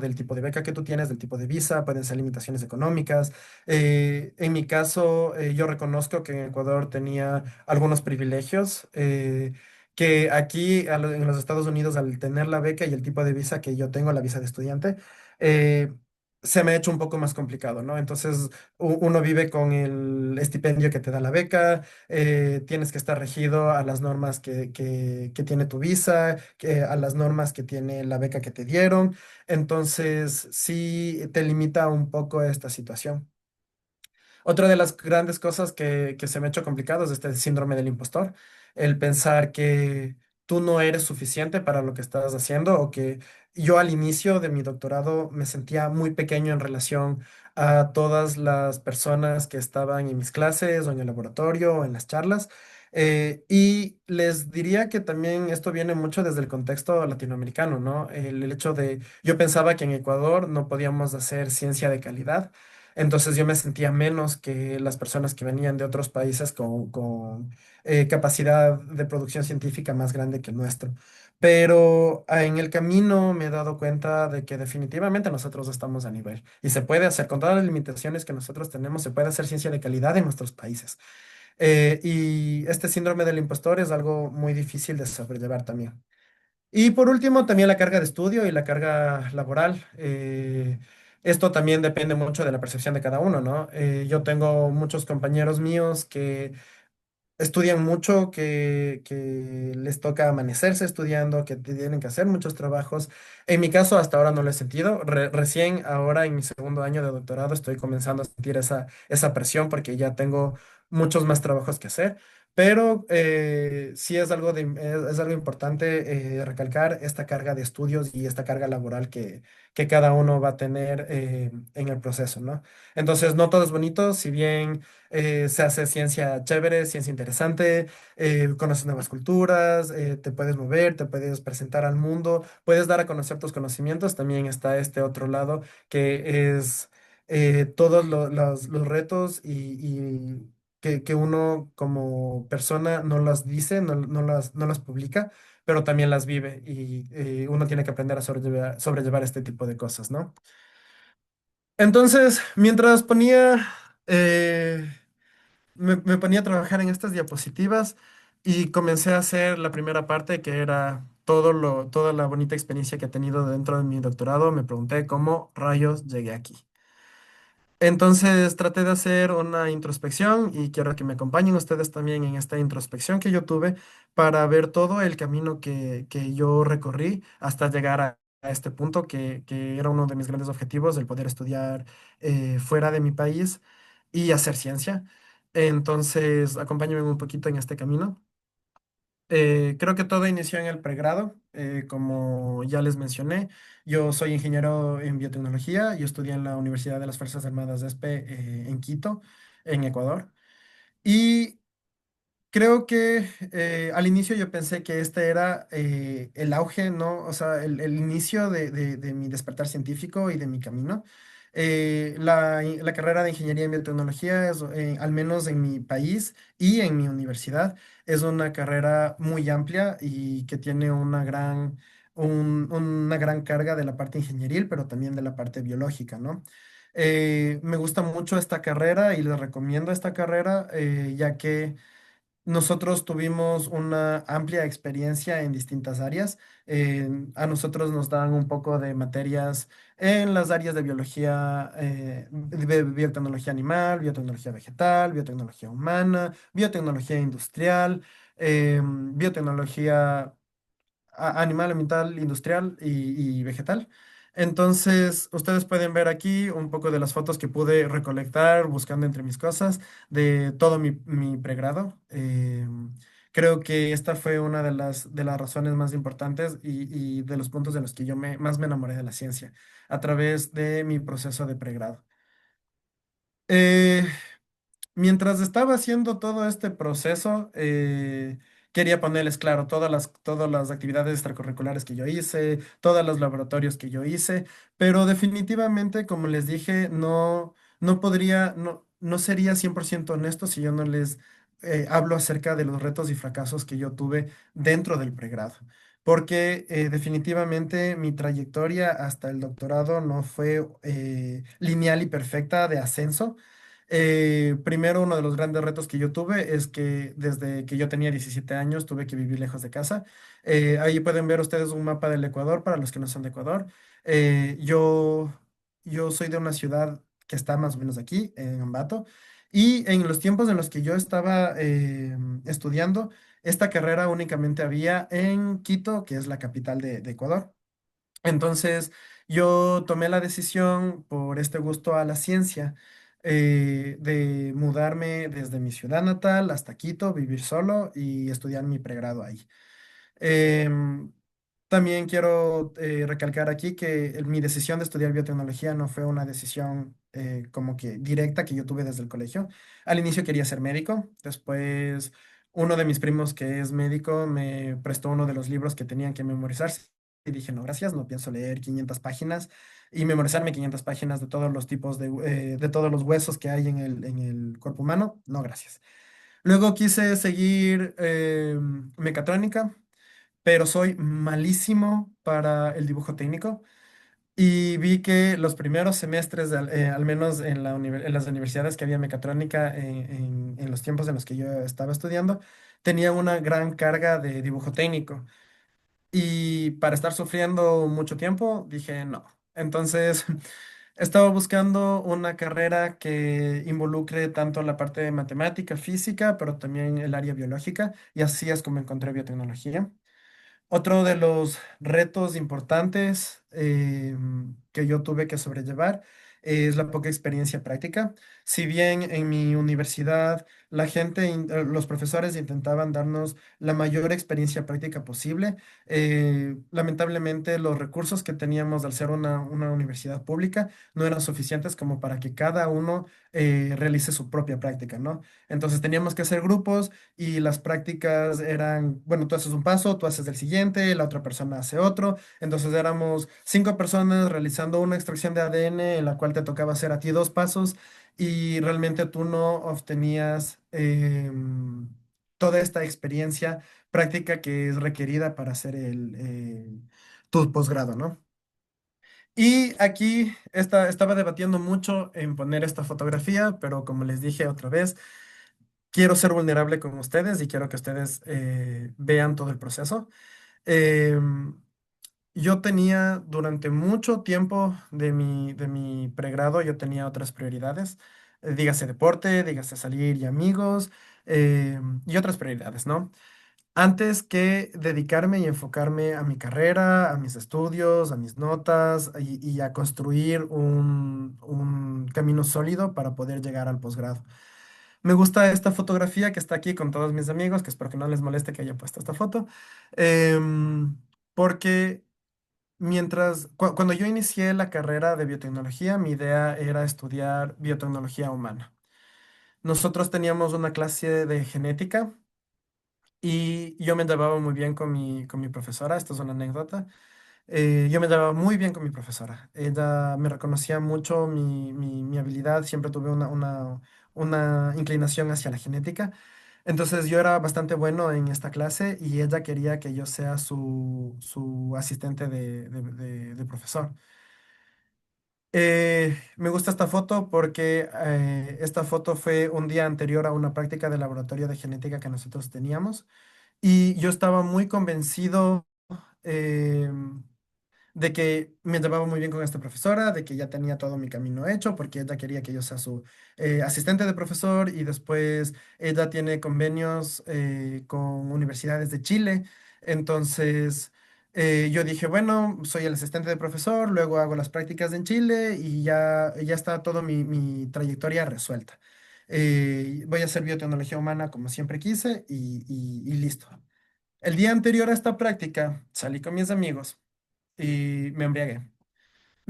del tipo de beca que tú tienes, del tipo de visa, pueden ser limitaciones económicas. En mi caso, yo reconozco que en Ecuador tenía algunos privilegios que aquí en los Estados Unidos, al tener la beca y el tipo de visa que yo tengo, la visa de estudiante, eh, se me ha hecho un poco más complicado, ¿no? Entonces, uno vive con el estipendio que te da la beca, tienes que estar regido a las normas que tiene tu visa, a las normas que tiene la beca que te dieron. Entonces, sí te limita un poco esta situación. Otra de las grandes cosas que se me ha hecho complicado es este síndrome del impostor, el pensar que tú no eres suficiente para lo que estás haciendo o que yo al inicio de mi doctorado me sentía muy pequeño en relación a todas las personas que estaban en mis clases o en el laboratorio o en las charlas. Y les diría que también esto viene mucho desde el contexto latinoamericano, ¿no? El hecho de, yo pensaba que en Ecuador no podíamos hacer ciencia de calidad. Entonces yo me sentía menos que las personas que venían de otros países con capacidad de producción científica más grande que el nuestro. Pero en el camino me he dado cuenta de que definitivamente nosotros estamos a nivel y se puede hacer, con todas las limitaciones que nosotros tenemos, se puede hacer ciencia de calidad en nuestros países. Y este síndrome del impostor es algo muy difícil de sobrellevar también. Y por último, también la carga de estudio y la carga laboral. Esto también depende mucho de la percepción de cada uno, ¿no? Yo tengo muchos compañeros míos que estudian mucho, que les toca amanecerse estudiando, que tienen que hacer muchos trabajos. En mi caso, hasta ahora no lo he sentido. Recién ahora en mi segundo año de doctorado estoy comenzando a sentir esa presión porque ya tengo muchos más trabajos que hacer. Pero sí es algo importante recalcar esta carga de estudios y esta carga laboral que cada uno va a tener en el proceso, ¿no? Entonces, no todo es bonito, si bien se hace ciencia chévere, ciencia interesante, conoces nuevas culturas, te puedes mover, te puedes presentar al mundo, puedes dar a conocer tus conocimientos. También está este otro lado que es todos los retos y que uno como persona no las dice, no las publica, pero también las vive y uno tiene que aprender a sobrellevar este tipo de cosas, ¿no? Entonces, mientras eh, me ponía a trabajar en estas diapositivas y comencé a hacer la primera parte, que era toda la bonita experiencia que he tenido dentro de mi doctorado. Me pregunté cómo rayos llegué aquí. Entonces traté de hacer una introspección y quiero que me acompañen ustedes también en esta introspección que yo tuve para ver todo el camino que yo recorrí hasta llegar a este punto que era uno de mis grandes objetivos, el poder estudiar fuera de mi país y hacer ciencia. Entonces, acompáñenme un poquito en este camino. Creo que todo inició en el pregrado, como ya les mencioné. Yo soy ingeniero en biotecnología. Yo estudié en la Universidad de las Fuerzas Armadas de ESPE, en Quito, en Ecuador. Y creo que al inicio yo pensé que este era el auge, ¿no? O sea, el inicio de mi despertar científico y de mi camino. La carrera de ingeniería en biotecnología, es, al menos en mi país y en mi universidad, es una carrera muy amplia y que tiene una gran carga de la parte ingenieril, pero también de la parte biológica, ¿no? Me gusta mucho esta carrera y les recomiendo esta carrera, ya que nosotros tuvimos una amplia experiencia en distintas áreas. A nosotros nos dan un poco de materias en las áreas de biología, de biotecnología animal, biotecnología vegetal, biotecnología humana, biotecnología industrial, biotecnología animal, ambiental, industrial y vegetal. Entonces, ustedes pueden ver aquí un poco de las fotos que pude recolectar buscando entre mis cosas de todo mi pregrado. Creo que esta fue una de las razones más importantes y de los puntos de los que más me enamoré de la ciencia a través de mi proceso de pregrado. Eh, Mientras estaba haciendo todo este proceso, quería ponerles claro todas las actividades extracurriculares que yo hice, todos los laboratorios que yo hice, pero definitivamente, como les dije, no podría, no sería 100% honesto si yo no les hablo acerca de los retos y fracasos que yo tuve dentro del pregrado. Porque definitivamente mi trayectoria hasta el doctorado no fue lineal y perfecta de ascenso. Primero, uno de los grandes retos que yo tuve es que desde que yo tenía 17 años tuve que vivir lejos de casa. Ahí pueden ver ustedes un mapa del Ecuador para los que no son de Ecuador. Eh, yo, yo soy de una ciudad que está más o menos aquí, en Ambato, y en los tiempos en los que yo estaba estudiando, esta carrera únicamente había en Quito, que es la capital de Ecuador. Entonces, yo tomé la decisión por este gusto a la ciencia de mudarme desde mi ciudad natal hasta Quito, vivir solo y estudiar mi pregrado ahí. Em, También quiero recalcar aquí que mi decisión de estudiar biotecnología no fue una decisión como que directa que yo tuve desde el colegio. Al inicio quería ser médico, después uno de mis primos que es médico me prestó uno de los libros que tenían que memorizarse y dije, no, gracias, no pienso leer 500 páginas y memorizarme 500 páginas de todos los tipos de todos los huesos que hay en el cuerpo humano, no, gracias. Luego quise seguir mecatrónica, pero soy malísimo para el dibujo técnico y vi que los primeros semestres, al menos en en las universidades que había mecatrónica en los tiempos en los que yo estaba estudiando, tenían una gran carga de dibujo técnico y para estar sufriendo mucho tiempo dije no. Entonces estaba buscando una carrera que involucre tanto la parte de matemática, física, pero también el área biológica y así es como encontré biotecnología. Otro de los retos importantes que yo tuve que sobrellevar es la poca experiencia práctica. Si bien en mi universidad los profesores intentaban darnos la mayor experiencia práctica posible, lamentablemente los recursos que teníamos al ser una universidad pública no eran suficientes como para que cada uno realice su propia práctica, ¿no? Entonces teníamos que hacer grupos y las prácticas eran, bueno, tú haces un paso, tú haces el siguiente, la otra persona hace otro. Entonces éramos 5 personas realizando una extracción de ADN en la cual te tocaba hacer a ti 2 pasos y realmente tú no obtenías toda esta experiencia práctica que es requerida para hacer tu posgrado, ¿no? Y aquí estaba debatiendo mucho en poner esta fotografía, pero como les dije otra vez, quiero ser vulnerable con ustedes y quiero que ustedes vean todo el proceso. Em, yo tenía durante mucho tiempo de mi pregrado, yo tenía otras prioridades, dígase deporte, dígase salir y amigos y otras prioridades, ¿no? Antes que dedicarme y enfocarme a mi carrera, a mis estudios, a mis notas y a construir un camino sólido para poder llegar al posgrado. Me gusta esta fotografía que está aquí con todos mis amigos, que espero que no les moleste que haya puesto esta foto, em, porque cuando yo inicié la carrera de biotecnología, mi idea era estudiar biotecnología humana. Nosotros teníamos una clase de genética y yo me llevaba muy bien con con mi profesora, esto es una anécdota. Yo me llevaba muy bien con mi profesora. Ella me reconocía mucho mi habilidad, siempre tuve una inclinación hacia la genética. Entonces yo era bastante bueno en esta clase y ella quería que yo sea su asistente de profesor. Me gusta esta foto porque esta foto fue un día anterior a una práctica de laboratorio de genética que nosotros teníamos y yo estaba muy convencido. em, de que me llevaba muy bien con esta profesora, de que ya tenía todo mi camino hecho, porque ella quería que yo sea su asistente de profesor y después ella tiene convenios con universidades de Chile. Entonces yo dije, bueno, soy el asistente de profesor, luego hago las prácticas en Chile y ya está toda mi trayectoria resuelta. Voy a hacer biotecnología humana como siempre quise y listo. El día anterior a esta práctica salí con mis amigos y me embriagué.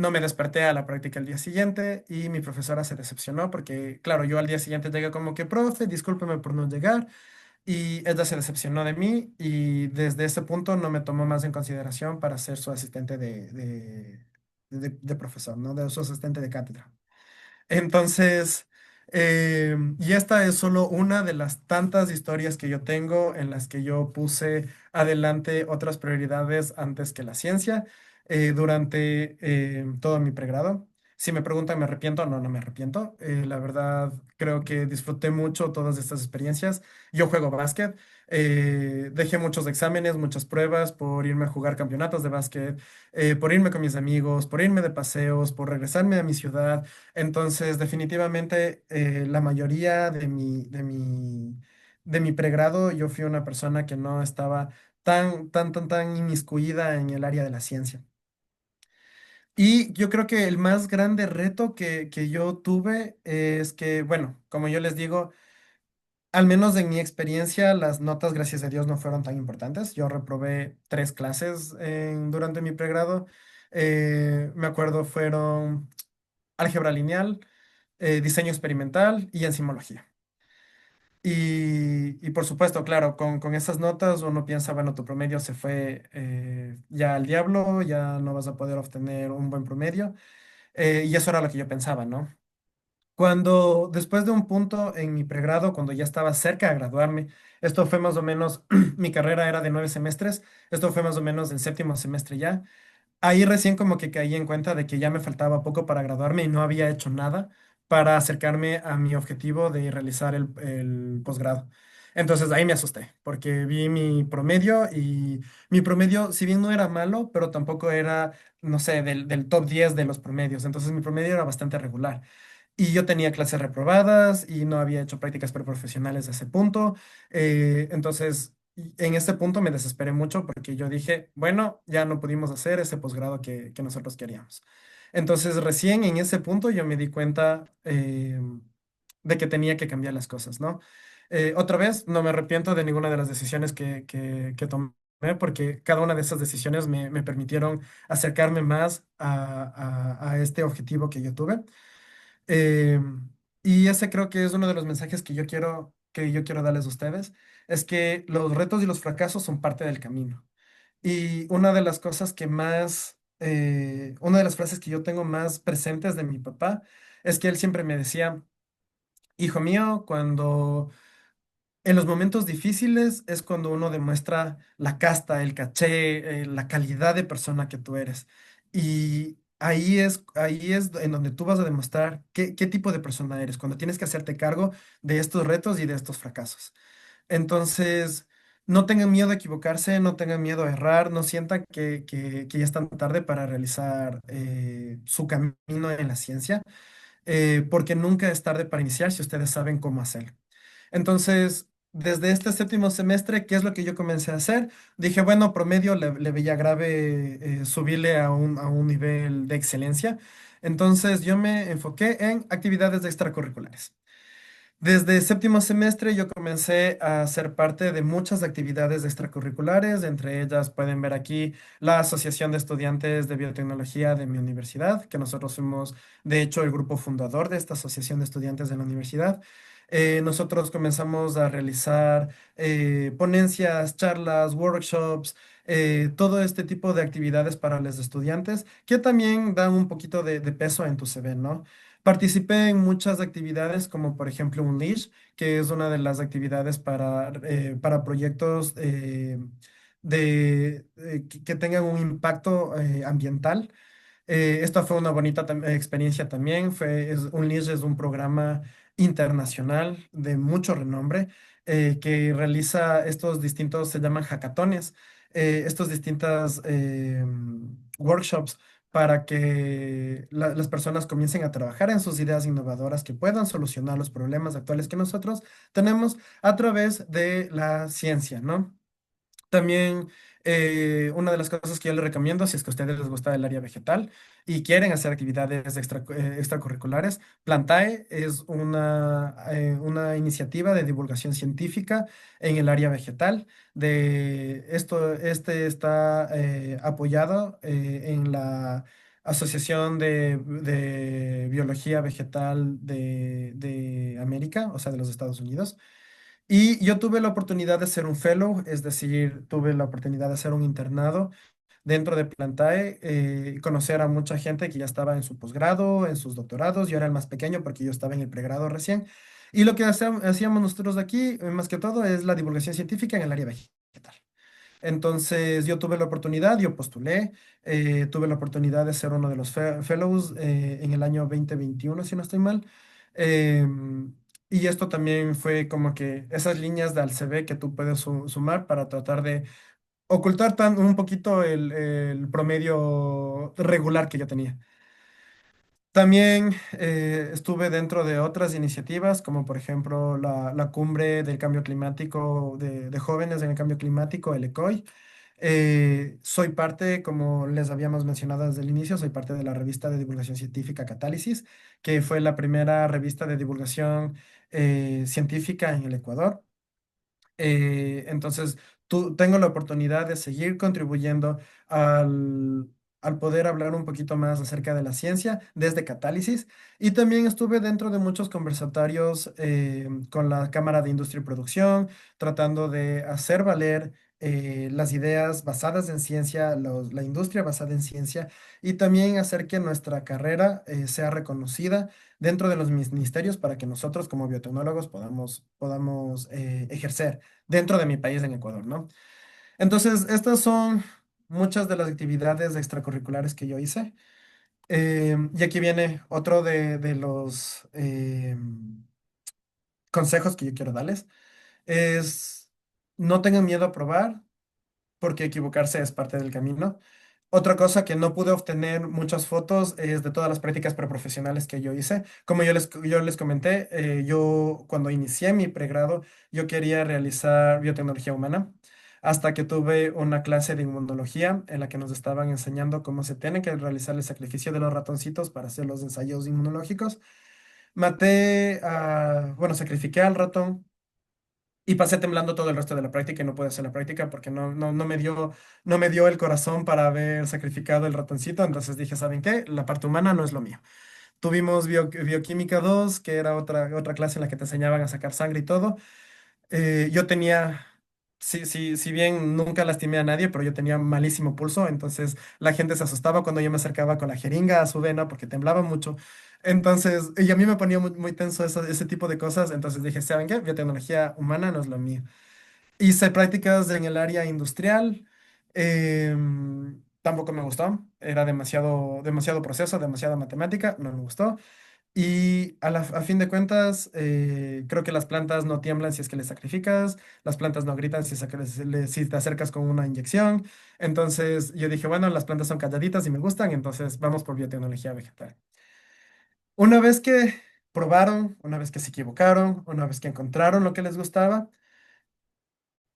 No me desperté a la práctica el día siguiente y mi profesora se decepcionó porque, claro, yo al día siguiente llegué como que, profe, discúlpeme por no llegar. Y ella se decepcionó de mí y desde ese punto no me tomó más en consideración para ser su asistente de profesor, ¿no? De su asistente de cátedra. Entonces, y esta es solo una de las tantas historias que yo tengo en las que yo puse adelante otras prioridades antes que la ciencia durante todo mi pregrado. Si me preguntan, ¿me arrepiento? No, no me arrepiento. La verdad, creo que disfruté mucho todas estas experiencias. Yo juego básquet. Dejé muchos exámenes, muchas pruebas por irme a jugar campeonatos de básquet, por irme con mis amigos, por irme de paseos, por regresarme a mi ciudad. Entonces, definitivamente, la mayoría de mi pregrado, yo fui una persona que no estaba tan inmiscuida en el área de la ciencia. Y yo creo que el más grande reto que yo tuve es que, bueno, como yo les digo, al menos en mi experiencia, las notas, gracias a Dios, no fueron tan importantes. Yo reprobé 3 clases durante mi pregrado. Me acuerdo, fueron álgebra lineal, diseño experimental y enzimología. Y por supuesto, claro, con esas notas uno piensa, bueno, tu promedio se fue ya al diablo, ya no vas a poder obtener un buen promedio. Y eso era lo que yo pensaba, ¿no? Cuando después de un punto en mi pregrado, cuando ya estaba cerca de graduarme, esto fue más o menos, mi carrera era de 9 semestres, esto fue más o menos el séptimo semestre ya. Ahí recién como que caí en cuenta de que ya me faltaba poco para graduarme y no había hecho nada para acercarme a mi objetivo de realizar el posgrado. Entonces ahí me asusté, porque vi mi promedio y mi promedio, si bien no era malo, pero tampoco era, no sé, del top 10 de los promedios. Entonces mi promedio era bastante regular. Y yo tenía clases reprobadas y no había hecho prácticas preprofesionales a ese punto. Entonces, en este punto me desesperé mucho porque yo dije, bueno, ya no pudimos hacer ese posgrado que nosotros queríamos. Entonces, recién en ese punto yo me di cuenta de que tenía que cambiar las cosas, ¿no? Otra vez, no me arrepiento de ninguna de las decisiones que tomé porque cada una de esas decisiones me permitieron acercarme más a este objetivo que yo tuve. Eh, y ese creo que es uno de los mensajes que yo quiero darles a ustedes, es que los retos y los fracasos son parte del camino. Y una de las cosas una de las frases que yo tengo más presentes de mi papá es que él siempre me decía, hijo mío, cuando en los momentos difíciles es cuando uno demuestra la casta, el caché, la calidad de persona que tú eres. Y ahí es en donde tú vas a demostrar qué tipo de persona eres, cuando tienes que hacerte cargo de estos retos y de estos fracasos. Entonces, no tengan miedo a equivocarse, no tengan miedo a errar, no sientan que ya es tan tarde para realizar su camino en la ciencia, porque nunca es tarde para iniciar si ustedes saben cómo hacerlo. Entonces, desde este séptimo semestre, ¿qué es lo que yo comencé a hacer? Dije, bueno, promedio le veía grave subirle a un nivel de excelencia. Entonces, yo me enfoqué en actividades extracurriculares. Desde séptimo semestre yo comencé a ser parte de muchas actividades extracurriculares, entre ellas pueden ver aquí la Asociación de Estudiantes de Biotecnología de mi universidad, que nosotros fuimos de hecho el grupo fundador de esta Asociación de Estudiantes de la universidad. Nosotros comenzamos a realizar ponencias, charlas, workshops, todo este tipo de actividades para los estudiantes que también dan un poquito de peso en tu CV, ¿no? Participé en muchas actividades, como por ejemplo Unleash, que es una de las actividades para proyectos que tengan un impacto ambiental. Esta fue una bonita experiencia también. Unleash es un programa internacional de mucho renombre que realiza estos distintos, se llaman hackatones, estos distintos workshops para que las personas comiencen a trabajar en sus ideas innovadoras que puedan solucionar los problemas actuales que nosotros tenemos a través de la ciencia, ¿no? También una de las cosas que yo les recomiendo, si es que a ustedes les gusta el área vegetal y quieren hacer actividades extracurriculares, Plantae es una iniciativa de divulgación científica en el área vegetal. Este está apoyado en la Asociación de Biología Vegetal de América, o sea, de los Estados Unidos. Y yo tuve la oportunidad de ser un fellow, es decir, tuve la oportunidad de hacer un internado dentro de Plantae, y conocer a mucha gente que ya estaba en su posgrado, en sus doctorados. Yo era el más pequeño porque yo estaba en el pregrado recién. Y lo que hacíamos nosotros aquí, más que todo, es la divulgación científica en el área vegetal. Entonces yo tuve la oportunidad, yo postulé, tuve la oportunidad de ser uno de los fellows en el año 2021, si no estoy mal. Em, y esto también fue como que esas líneas de ALCB que tú puedes sumar para tratar de ocultar un poquito el promedio regular que yo tenía. También estuve dentro de otras iniciativas, como por ejemplo la cumbre del cambio climático de jóvenes en el cambio climático, el ECOI. Soy parte, como les habíamos mencionado desde el inicio, soy parte de la revista de divulgación científica Catálisis, que fue la primera revista de divulgación científica en el Ecuador. Entonces, tengo la oportunidad de seguir contribuyendo al, al poder hablar un poquito más acerca de la ciencia desde Catálisis. Y también estuve dentro de muchos conversatorios con la Cámara de Industria y Producción, tratando de hacer valer las ideas basadas en ciencia, la industria basada en ciencia, y también hacer que nuestra carrera sea reconocida dentro de los ministerios para que nosotros como biotecnólogos podamos ejercer dentro de mi país, en Ecuador, ¿no? Entonces, estas son muchas de las actividades extracurriculares que yo hice. Y aquí viene otro de los consejos que yo quiero darles. Es no tengan miedo a probar, porque equivocarse es parte del camino. Otra cosa que no pude obtener muchas fotos es de todas las prácticas preprofesionales que yo hice. Como yo les comenté, yo cuando inicié mi pregrado, yo quería realizar biotecnología humana, hasta que tuve una clase de inmunología en la que nos estaban enseñando cómo se tiene que realizar el sacrificio de los ratoncitos para hacer los ensayos inmunológicos. Bueno, sacrifiqué al ratón y pasé temblando todo el resto de la práctica y no pude hacer la práctica porque no me dio el corazón para haber sacrificado el ratoncito. Entonces dije, ¿saben qué? La parte humana no es lo mío. Tuvimos Bioquímica 2 que era otra clase en la que te enseñaban a sacar sangre y todo. Yo tenía, si bien nunca lastimé a nadie, pero yo tenía malísimo pulso, entonces la gente se asustaba cuando yo me acercaba con la jeringa a su vena porque temblaba mucho. Entonces, y a mí me ponía muy tenso ese tipo de cosas, entonces dije, ¿saben qué? Biotecnología humana no es lo mío. Hice prácticas en el área industrial, tampoco me gustó, era demasiado proceso, demasiada matemática, no me gustó. Y a fin de cuentas, creo que las plantas no tiemblan si es que les sacrificas, las plantas no gritan si te acercas con una inyección. Entonces yo dije, bueno, las plantas son calladitas y me gustan, entonces vamos por biotecnología vegetal. Una vez que probaron, una vez que se equivocaron, una vez que encontraron lo que les gustaba,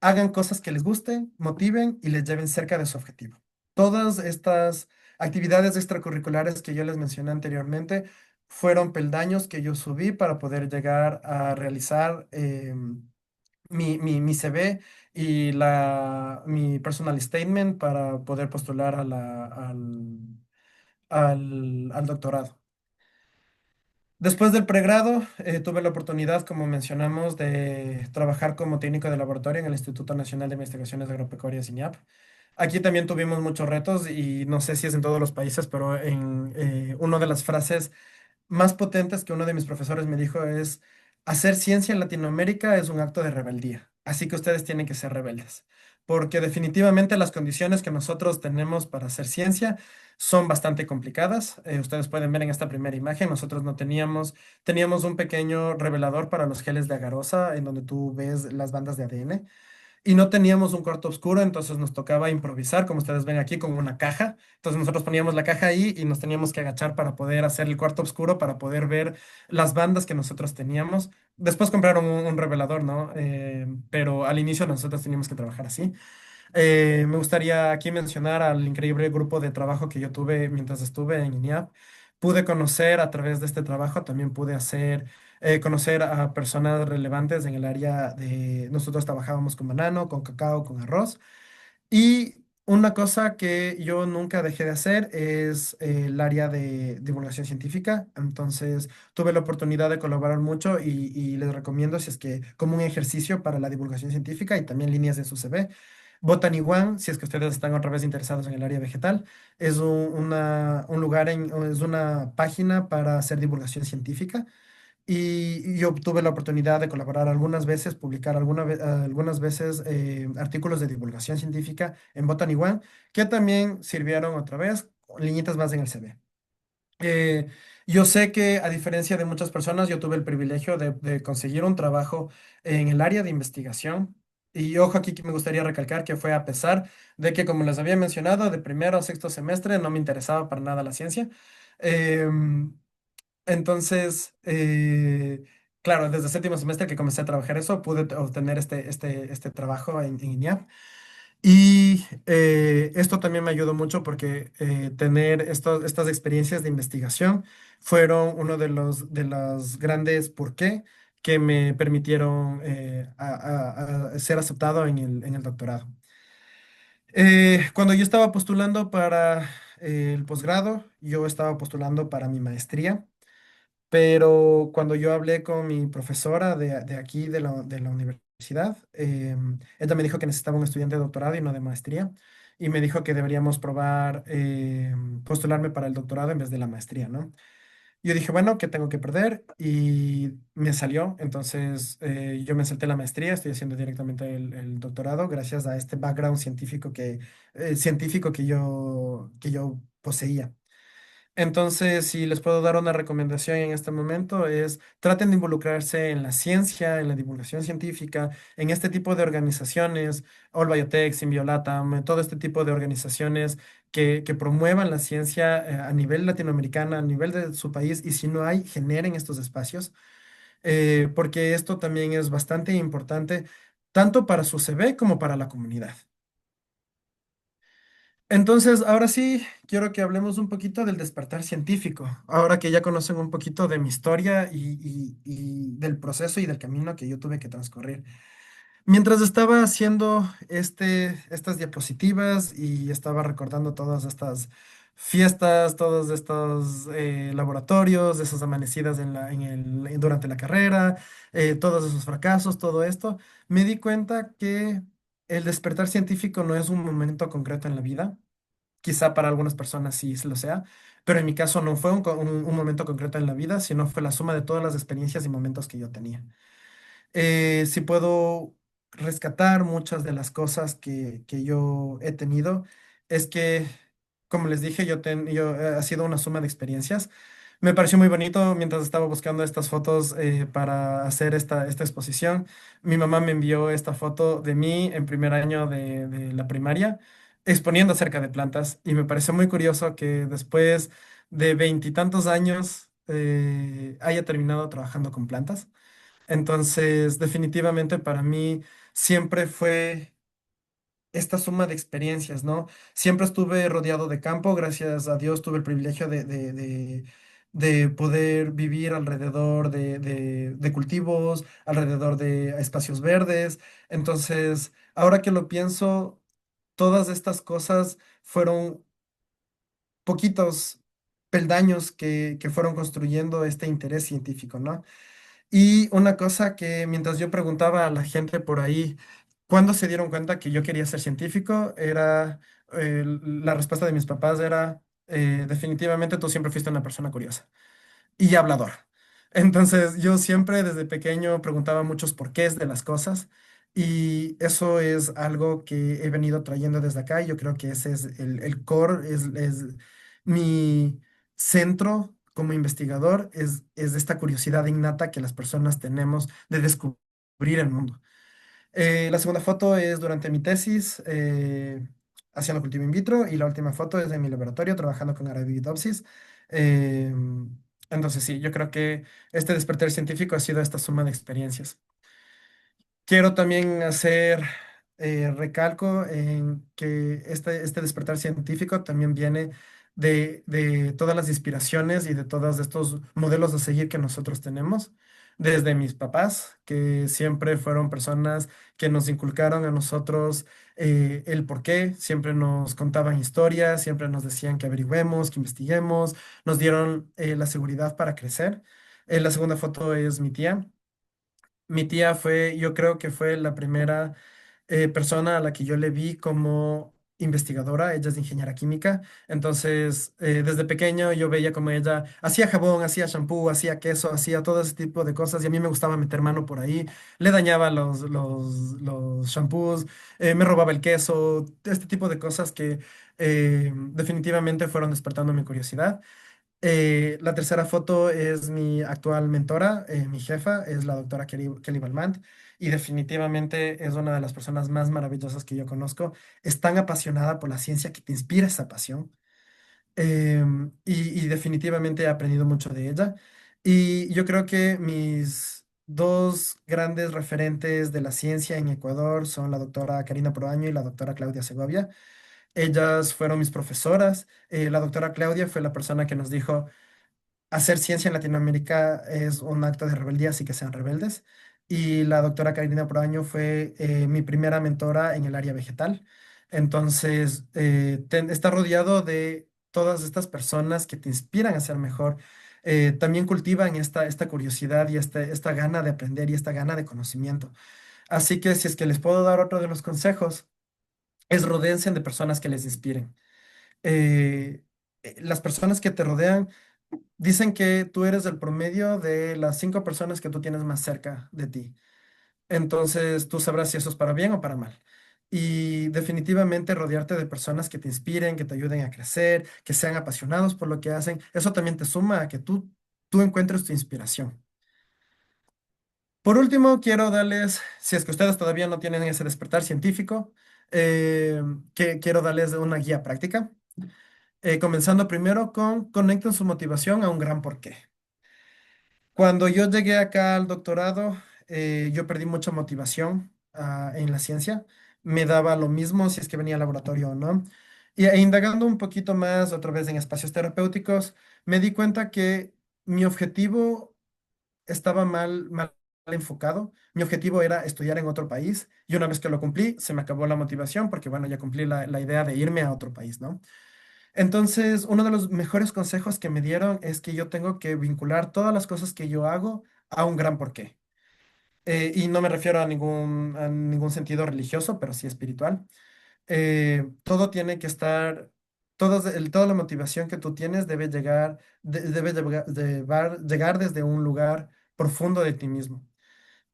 hagan cosas que les gusten, motiven y les lleven cerca de su objetivo. Todas estas actividades extracurriculares que yo les mencioné anteriormente fueron peldaños que yo subí para poder llegar a realizar mi CV y mi personal statement para poder postular al doctorado. Después del pregrado, tuve la oportunidad, como mencionamos, de trabajar como técnico de laboratorio en el Instituto Nacional de Investigaciones Agropecuarias, INIAP. Aquí también tuvimos muchos retos y no sé si es en todos los países, pero una de las frases más potentes que uno de mis profesores me dijo es, hacer ciencia en Latinoamérica es un acto de rebeldía, así que ustedes tienen que ser rebeldes, porque definitivamente las condiciones que nosotros tenemos para hacer ciencia son bastante complicadas. Ustedes pueden ver en esta primera imagen, nosotros no teníamos un pequeño revelador para los geles de agarosa en donde tú ves las bandas de ADN y no teníamos un cuarto oscuro, entonces nos tocaba improvisar, como ustedes ven aquí, con una caja. Entonces nosotros poníamos la caja ahí y nos teníamos que agachar para poder hacer el cuarto oscuro, para poder ver las bandas que nosotros teníamos. Después compraron un revelador, ¿no? Pero al inicio nosotros teníamos que trabajar así. Me gustaría aquí mencionar al increíble grupo de trabajo que yo tuve mientras estuve en INIAP. Pude conocer a través de este trabajo, también pude conocer a personas relevantes en el área de, nosotros trabajábamos con banano, con cacao, con arroz. Y Una cosa que yo nunca dejé de hacer es el área de divulgación científica. Entonces, tuve la oportunidad de colaborar mucho y les recomiendo, si es que como un ejercicio para la divulgación científica y también líneas de su CV. Botany One, si es que ustedes están otra vez interesados en el área vegetal, es un lugar, es una página para hacer divulgación científica. Y yo tuve la oportunidad de colaborar algunas veces, publicar algunas veces artículos de divulgación científica en Botany One, que también sirvieron otra vez liñitas más en el CV. Eh, yo sé que a diferencia de muchas personas, yo tuve el privilegio de conseguir un trabajo en el área de investigación. Y ojo aquí que me gustaría recalcar que fue a pesar de que, como les había mencionado, de primero a sexto semestre no me interesaba para nada la ciencia. Em, entonces, claro, desde séptimo semestre que comencé a trabajar eso, pude obtener este trabajo en INEAP. Y esto también me ayudó mucho porque tener estas experiencias de investigación fueron uno de los grandes por qué que me permitieron a ser aceptado en el doctorado. Cuando yo estaba postulando para el posgrado, yo estaba postulando para mi maestría. Pero cuando yo hablé con mi profesora de aquí, de la universidad, ella me dijo que necesitaba un estudiante de doctorado y no de maestría. Y me dijo que deberíamos probar postularme para el doctorado en vez de la maestría, ¿no? Yo dije, bueno, ¿qué tengo que perder? Y me salió. Entonces yo me salté la maestría, estoy haciendo directamente el doctorado gracias a este background científico que yo poseía. Entonces, si les puedo dar una recomendación en este momento es traten de involucrarse en la ciencia, en la divulgación científica, en este tipo de organizaciones, All Biotech, Symbiolatam, todo este tipo de organizaciones que promuevan la ciencia a nivel latinoamericano, a nivel de su país, y si no hay, generen estos espacios, porque esto también es bastante importante, tanto para su CV como para la comunidad. Entonces, ahora sí, quiero que hablemos un poquito del despertar científico, ahora que ya conocen un poquito de mi historia y del proceso y del camino que yo tuve que transcurrir. Mientras estaba haciendo estas diapositivas y estaba recordando todas estas fiestas, todos estos laboratorios, esas amanecidas durante la carrera, todos esos fracasos, todo esto, me di cuenta que el despertar científico no es un momento concreto en la vida. Quizá para algunas personas sí lo sea, pero en mi caso no fue un momento concreto en la vida, sino fue la suma de todas las experiencias y momentos que yo tenía. Si puedo rescatar muchas de las cosas que yo he tenido, es que, como les dije, ha sido una suma de experiencias. Me pareció muy bonito mientras estaba buscando estas fotos para hacer esta exposición. Mi mamá me envió esta foto de mí en primer año de la primaria, exponiendo acerca de plantas, y me pareció muy curioso que después de veintitantos años haya terminado trabajando con plantas. Entonces, definitivamente para mí siempre fue esta suma de experiencias, ¿no? Siempre estuve rodeado de campo, gracias a Dios tuve el privilegio de poder vivir alrededor de cultivos, alrededor de espacios verdes. Entonces, ahora que lo pienso, todas estas cosas fueron poquitos peldaños que fueron construyendo este interés científico, ¿no? Y una cosa que mientras yo preguntaba a la gente por ahí, ¿cuándo se dieron cuenta que yo quería ser científico? La respuesta de mis papás era, definitivamente tú siempre fuiste una persona curiosa y hablador. Entonces yo siempre desde pequeño preguntaba muchos porqués de las cosas y eso es algo que he venido trayendo desde acá y yo creo que ese es el core, es mi centro como investigador, es esta curiosidad innata que las personas tenemos de descubrir el mundo. La segunda foto es durante mi tesis haciendo cultivo in vitro y la última foto es de mi laboratorio trabajando con Arabidopsis. Eh, entonces sí, yo creo que este despertar científico ha sido esta suma de experiencias. Quiero también hacer recalco en que este despertar científico también viene de todas las inspiraciones y de todos estos modelos a seguir que nosotros tenemos, desde mis papás, que siempre fueron personas que nos inculcaron a nosotros el por qué. Siempre nos contaban historias, siempre nos decían que averigüemos, que investiguemos, nos dieron la seguridad para crecer. La segunda foto es mi tía. Mi tía fue, yo creo que fue la primera persona a la que yo le vi como investigadora. Ella es ingeniera química. Entonces, desde pequeño yo veía como ella hacía jabón, hacía shampoo, hacía queso, hacía todo ese tipo de cosas y a mí me gustaba meter mano por ahí. Le dañaba los shampoos, me robaba el queso, este tipo de cosas que definitivamente fueron despertando mi curiosidad. La tercera foto es mi actual mentora, mi jefa, es la doctora Kelly Balmant, y definitivamente es una de las personas más maravillosas que yo conozco. Es tan apasionada por la ciencia que te inspira esa pasión. Y definitivamente he aprendido mucho de ella. Y yo creo que mis dos grandes referentes de la ciencia en Ecuador son la doctora Karina Proaño y la doctora Claudia Segovia. Ellas fueron mis profesoras. La doctora Claudia fue la persona que nos dijo: hacer ciencia en Latinoamérica es un acto de rebeldía, así que sean rebeldes. Y la doctora Carolina Proaño fue mi primera mentora en el área vegetal. Entonces, está rodeado de todas estas personas que te inspiran a ser mejor. También cultivan esta curiosidad y esta gana de aprender y esta gana de conocimiento. Así que si es que les puedo dar otro de los consejos, es rodéense de personas que les inspiren. Eh, las personas que te rodean dicen que tú eres el promedio de las 5 personas que tú tienes más cerca de ti. Entonces tú sabrás si eso es para bien o para mal. Y definitivamente rodearte de personas que te inspiren, que te ayuden a crecer, que sean apasionados por lo que hacen, eso también te suma a que tú encuentres tu inspiración. Por último, quiero darles, si es que ustedes todavía no tienen ese despertar científico, que quiero darles una guía práctica, comenzando primero con conecten su motivación a un gran porqué. Cuando yo llegué acá al doctorado, yo perdí mucha motivación en la ciencia. Me daba lo mismo si es que venía al laboratorio o no. Indagando un poquito más otra vez en espacios terapéuticos, me di cuenta que mi objetivo estaba mal enfocado. Mi objetivo era estudiar en otro país y una vez que lo cumplí, se me acabó la motivación porque, bueno, ya cumplí la idea de irme a otro país, ¿no? Entonces, uno de los mejores consejos que me dieron es que yo tengo que vincular todas las cosas que yo hago a un gran porqué. Y no me refiero a ningún sentido religioso, pero sí espiritual. Todo tiene que estar, toda la motivación que tú tienes debe llegar, llegar desde un lugar profundo de ti mismo.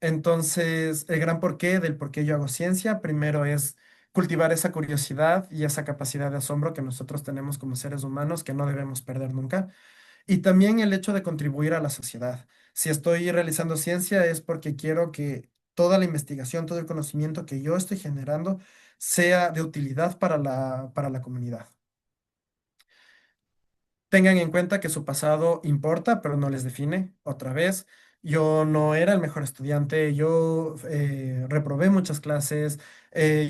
Entonces, el gran porqué del por qué yo hago ciencia, primero es cultivar esa curiosidad y esa capacidad de asombro que nosotros tenemos como seres humanos que no debemos perder nunca. Y también el hecho de contribuir a la sociedad. Si estoy realizando ciencia es porque quiero que toda la investigación, todo el conocimiento que yo estoy generando sea de utilidad para la comunidad. Tengan en cuenta que su pasado importa, pero no les define. Otra vez, yo no era el mejor estudiante, yo reprobé muchas clases,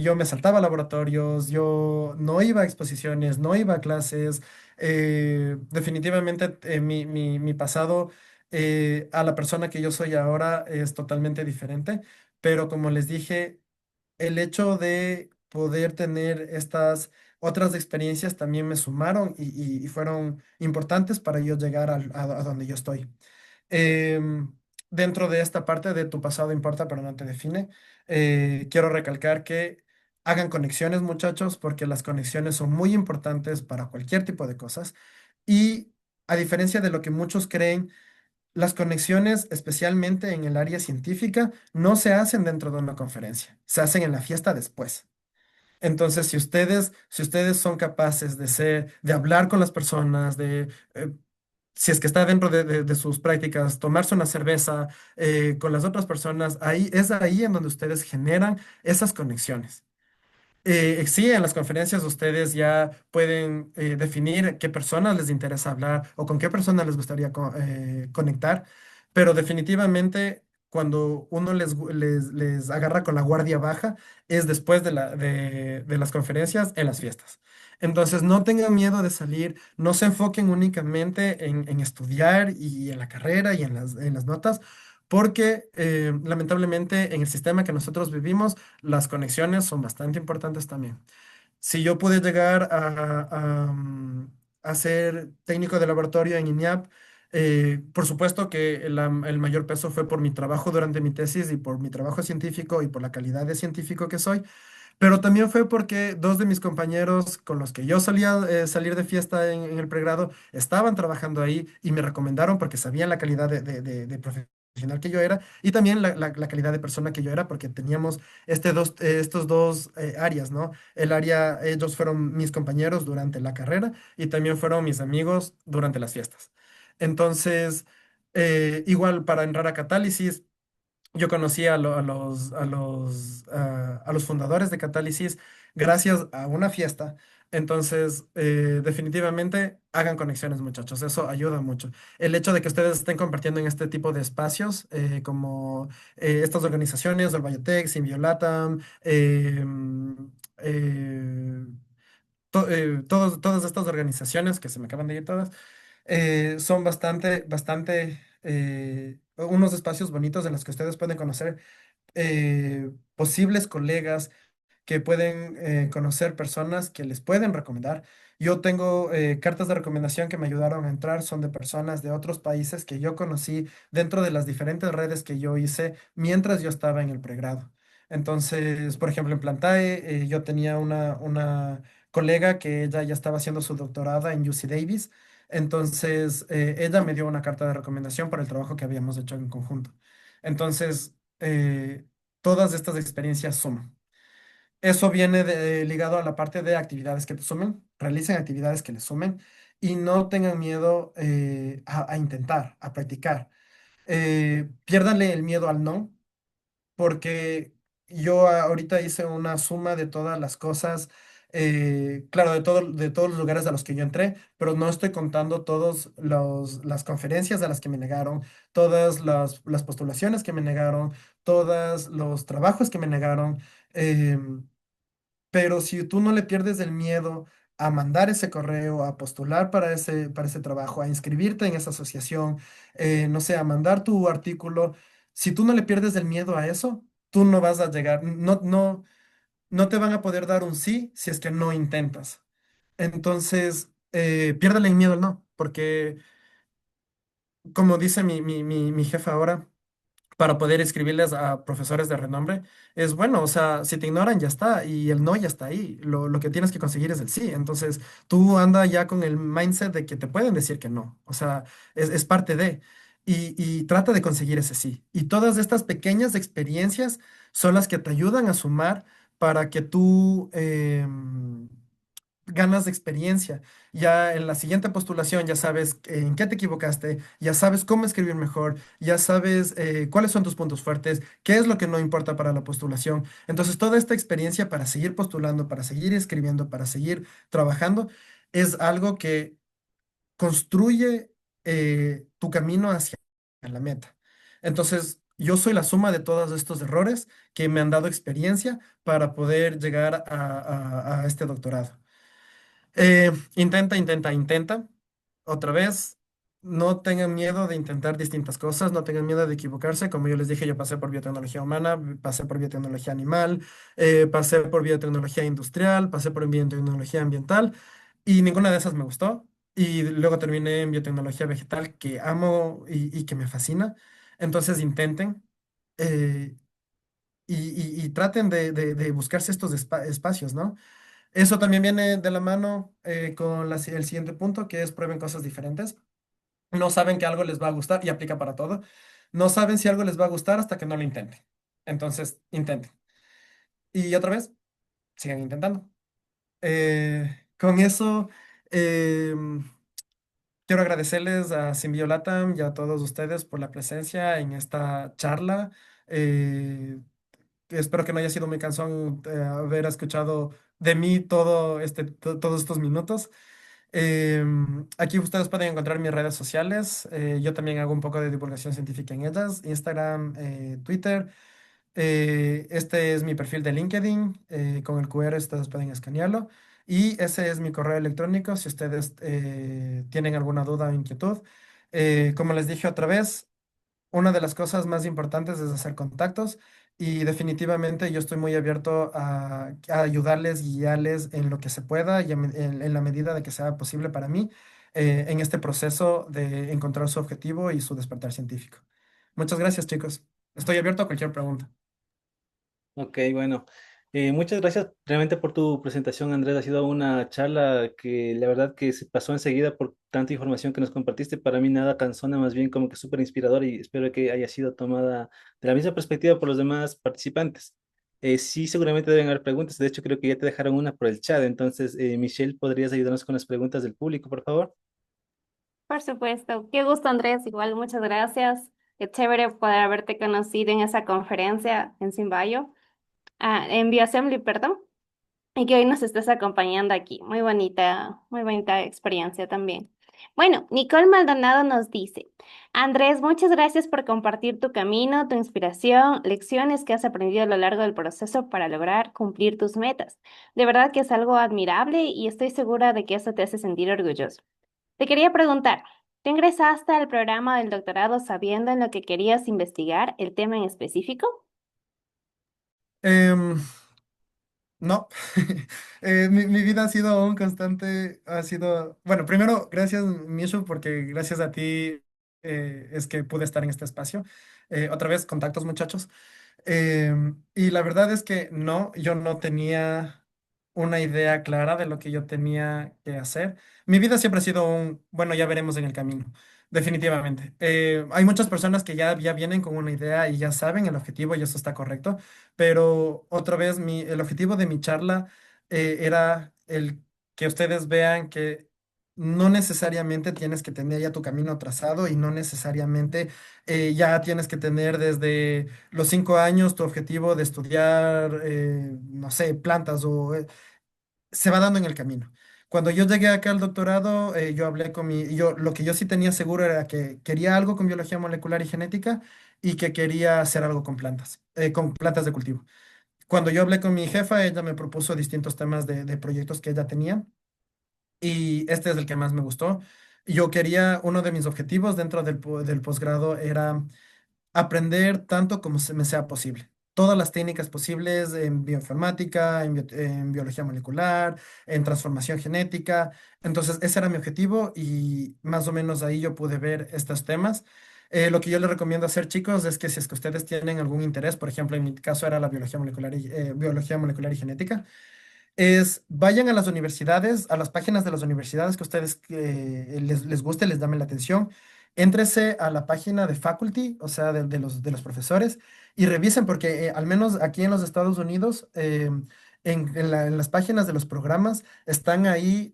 yo me saltaba laboratorios, yo no iba a exposiciones, no iba a clases. Definitivamente mi pasado a la persona que yo soy ahora es totalmente diferente, pero como les dije, el hecho de poder tener estas otras experiencias también me sumaron y fueron importantes para yo llegar a donde yo estoy. Em, Dentro de esta parte de tu pasado importa, pero no te define, quiero recalcar que hagan conexiones, muchachos, porque las conexiones son muy importantes para cualquier tipo de cosas. Y a diferencia de lo que muchos creen, las conexiones, especialmente en el área científica, no se hacen dentro de una conferencia, se hacen en la fiesta después. Entonces, si ustedes son capaces de hablar con las personas, si es que está dentro de sus prácticas, tomarse una cerveza con las otras personas, es ahí en donde ustedes generan esas conexiones. Sí, en las conferencias ustedes ya pueden definir qué personas les interesa hablar o con qué personas les gustaría conectar, pero definitivamente cuando uno les agarra con la guardia baja es después de las conferencias en las fiestas. Entonces, no tengan miedo de salir, no se enfoquen únicamente en estudiar y en la carrera y en las notas, porque lamentablemente en el sistema que nosotros vivimos, las conexiones son bastante importantes también. Si yo pude llegar a ser técnico de laboratorio en INIAP, por supuesto que el mayor peso fue por mi trabajo durante mi tesis y por mi trabajo científico y por la calidad de científico que soy, pero también fue porque dos de mis compañeros con los que yo solía salir de fiesta en el pregrado estaban trabajando ahí y me recomendaron porque sabían la calidad de profesional que yo era y también la calidad de persona que yo era porque teníamos estos dos áreas, ¿no? El área, ellos fueron mis compañeros durante la carrera y también fueron mis amigos durante las fiestas. Entonces, igual para entrar a Catálisis. Yo conocí a los fundadores de Catálisis gracias a una fiesta. Entonces, definitivamente hagan conexiones, muchachos. Eso ayuda mucho. El hecho de que ustedes estén compartiendo en este tipo de espacios, como estas organizaciones, el Biotech, Symbiolatam, eh, todas estas organizaciones, que se me acaban de ir todas, son unos espacios bonitos en los que ustedes pueden conocer posibles colegas que pueden conocer personas que les pueden recomendar. Yo tengo cartas de recomendación que me ayudaron a entrar, son de personas de otros países que yo conocí dentro de las diferentes redes que yo hice mientras yo estaba en el pregrado. Entonces, por ejemplo, en Plantae, yo tenía una colega que ella ya estaba haciendo su doctorado en UC Davis. Entonces, ella me dio una carta de recomendación por el trabajo que habíamos hecho en conjunto. Entonces, todas estas experiencias suman. Eso viene ligado a la parte de actividades que te sumen. Realicen actividades que les sumen y no tengan miedo a intentar, a practicar. Piérdanle el miedo al no, porque yo ahorita hice una suma de todas las cosas, claro, de todos los lugares a los que yo entré, pero no estoy contando todas las conferencias a las que me negaron, todas las postulaciones que me negaron, todos los trabajos que me negaron. em, pero si tú no le pierdes el miedo a mandar ese correo, a postular para ese trabajo, a inscribirte en esa asociación, no sé, a mandar tu artículo, si tú no le pierdes el miedo a eso, tú no vas a llegar, no te van a poder dar un sí si es que no intentas. Entonces, piérdale el miedo al no, porque como dice mi jefa ahora, para poder escribirles a profesores de renombre, es bueno, o sea, si te ignoran ya está y el no ya está ahí, lo que tienes que conseguir es el sí, entonces tú anda ya con el mindset de que te pueden decir que no, o sea, es parte de, y trata de conseguir ese sí. Y todas estas pequeñas experiencias son las que te ayudan a sumar para que tú ganas de experiencia. Ya en la siguiente postulación ya sabes en qué te equivocaste, ya sabes cómo escribir mejor, ya sabes cuáles son tus puntos fuertes, qué es lo que no importa para la postulación. Entonces, toda esta experiencia para seguir postulando, para seguir escribiendo, para seguir trabajando, es algo que construye tu camino hacia la meta. Entonces, yo soy la suma de todos estos errores que me han dado experiencia para poder llegar a este doctorado. Intenta. Otra vez, no tengan miedo de intentar distintas cosas, no tengan miedo de equivocarse. Como yo les dije, yo pasé por biotecnología humana, pasé por biotecnología animal, pasé por biotecnología industrial, pasé por biotecnología ambiental y ninguna de esas me gustó. Y luego terminé en biotecnología vegetal que amo y que me fascina. Entonces intenten eh, y traten de buscarse estos espacios, ¿no? Eso también viene de la mano con el siguiente punto, que es prueben cosas diferentes. No saben que algo les va a gustar y aplica para todo. No saben si algo les va a gustar hasta que no lo intenten. Entonces, intenten. Y otra vez, sigan intentando. Con eso, em, quiero agradecerles a Symbiolatam y a todos ustedes por la presencia en esta charla. Espero que no haya sido muy cansón haber escuchado de mí todos estos minutos. Aquí ustedes pueden encontrar mis redes sociales. Yo también hago un poco de divulgación científica en ellas. Instagram, Twitter. Este es mi perfil de LinkedIn. Con el QR ustedes pueden escanearlo. Y ese es mi correo electrónico si ustedes tienen alguna duda o inquietud. Como les dije otra vez. una de las cosas más importantes es hacer contactos y definitivamente yo estoy muy abierto a ayudarles, guiarles en lo que se pueda y en la medida de que sea posible para mí en este proceso de encontrar su objetivo y su despertar científico. Muchas gracias, chicos. Estoy abierto a cualquier pregunta. Ok, bueno. Muchas gracias realmente por tu presentación, Andrés. Ha sido una charla que la verdad que se pasó enseguida por tanta información que nos compartiste. Para mí nada cansona, más bien como que súper inspirador y espero que haya sido tomada de la misma perspectiva por los demás participantes. Sí, seguramente deben haber preguntas. De hecho, creo que ya te dejaron una por el chat. Entonces, Michelle, ¿podrías ayudarnos con las preguntas del público, por favor? Por supuesto. Qué gusto, Andrés. Igual, muchas gracias. Qué chévere poder haberte conocido en esa conferencia en Simbayo, en BioAssembly, perdón, y que hoy nos estés acompañando aquí. Muy bonita experiencia también. Bueno, Nicole Maldonado nos dice, Andrés, muchas gracias por compartir tu camino, tu inspiración, lecciones que has aprendido a lo largo del proceso para lograr cumplir tus metas. De verdad que es algo admirable y estoy segura de que eso te hace sentir orgulloso. Te quería preguntar, ¿tú ingresaste al programa del doctorado sabiendo en lo que querías investigar, el tema en específico? Em, No, mi vida ha sido un constante, ha sido, bueno, primero, gracias, Mishu, porque gracias a ti es que pude estar en este espacio. Otra vez, contactos, muchachos. Y la verdad es que no, yo no tenía una idea clara de lo que yo tenía que hacer. Mi vida siempre ha sido un, bueno, ya veremos en el camino, definitivamente. Hay muchas personas que ya vienen con una idea y ya saben el objetivo y eso está correcto, pero otra vez el objetivo de mi charla era el que ustedes vean que no necesariamente tienes que tener ya tu camino trazado y no necesariamente ya tienes que tener desde los 5 años tu objetivo de estudiar, no sé, plantas o se va dando en el camino. Cuando yo llegué acá al doctorado, yo hablé con lo que yo sí tenía seguro era que quería algo con biología molecular y genética y que quería hacer algo con plantas de cultivo. Cuando yo hablé con mi jefa, ella me propuso distintos temas de proyectos que ella tenía y este es el que más me gustó. Yo quería, uno de mis objetivos dentro del posgrado era aprender tanto como se me sea posible. Todas las técnicas posibles en bioinformática, en biología molecular, en transformación genética. Entonces, ese era mi objetivo y más o menos ahí yo pude ver estos temas. Lo que yo les recomiendo hacer, chicos, es que si es que ustedes tienen algún interés, por ejemplo, en mi caso era la biología molecular y genética, es vayan a las universidades, a las páginas de las universidades que a ustedes les guste, les llame la atención. Éntrese a la página de faculty, o sea, de los profesores, y revisen, porque al menos aquí en los Estados Unidos, en las páginas de los programas, están ahí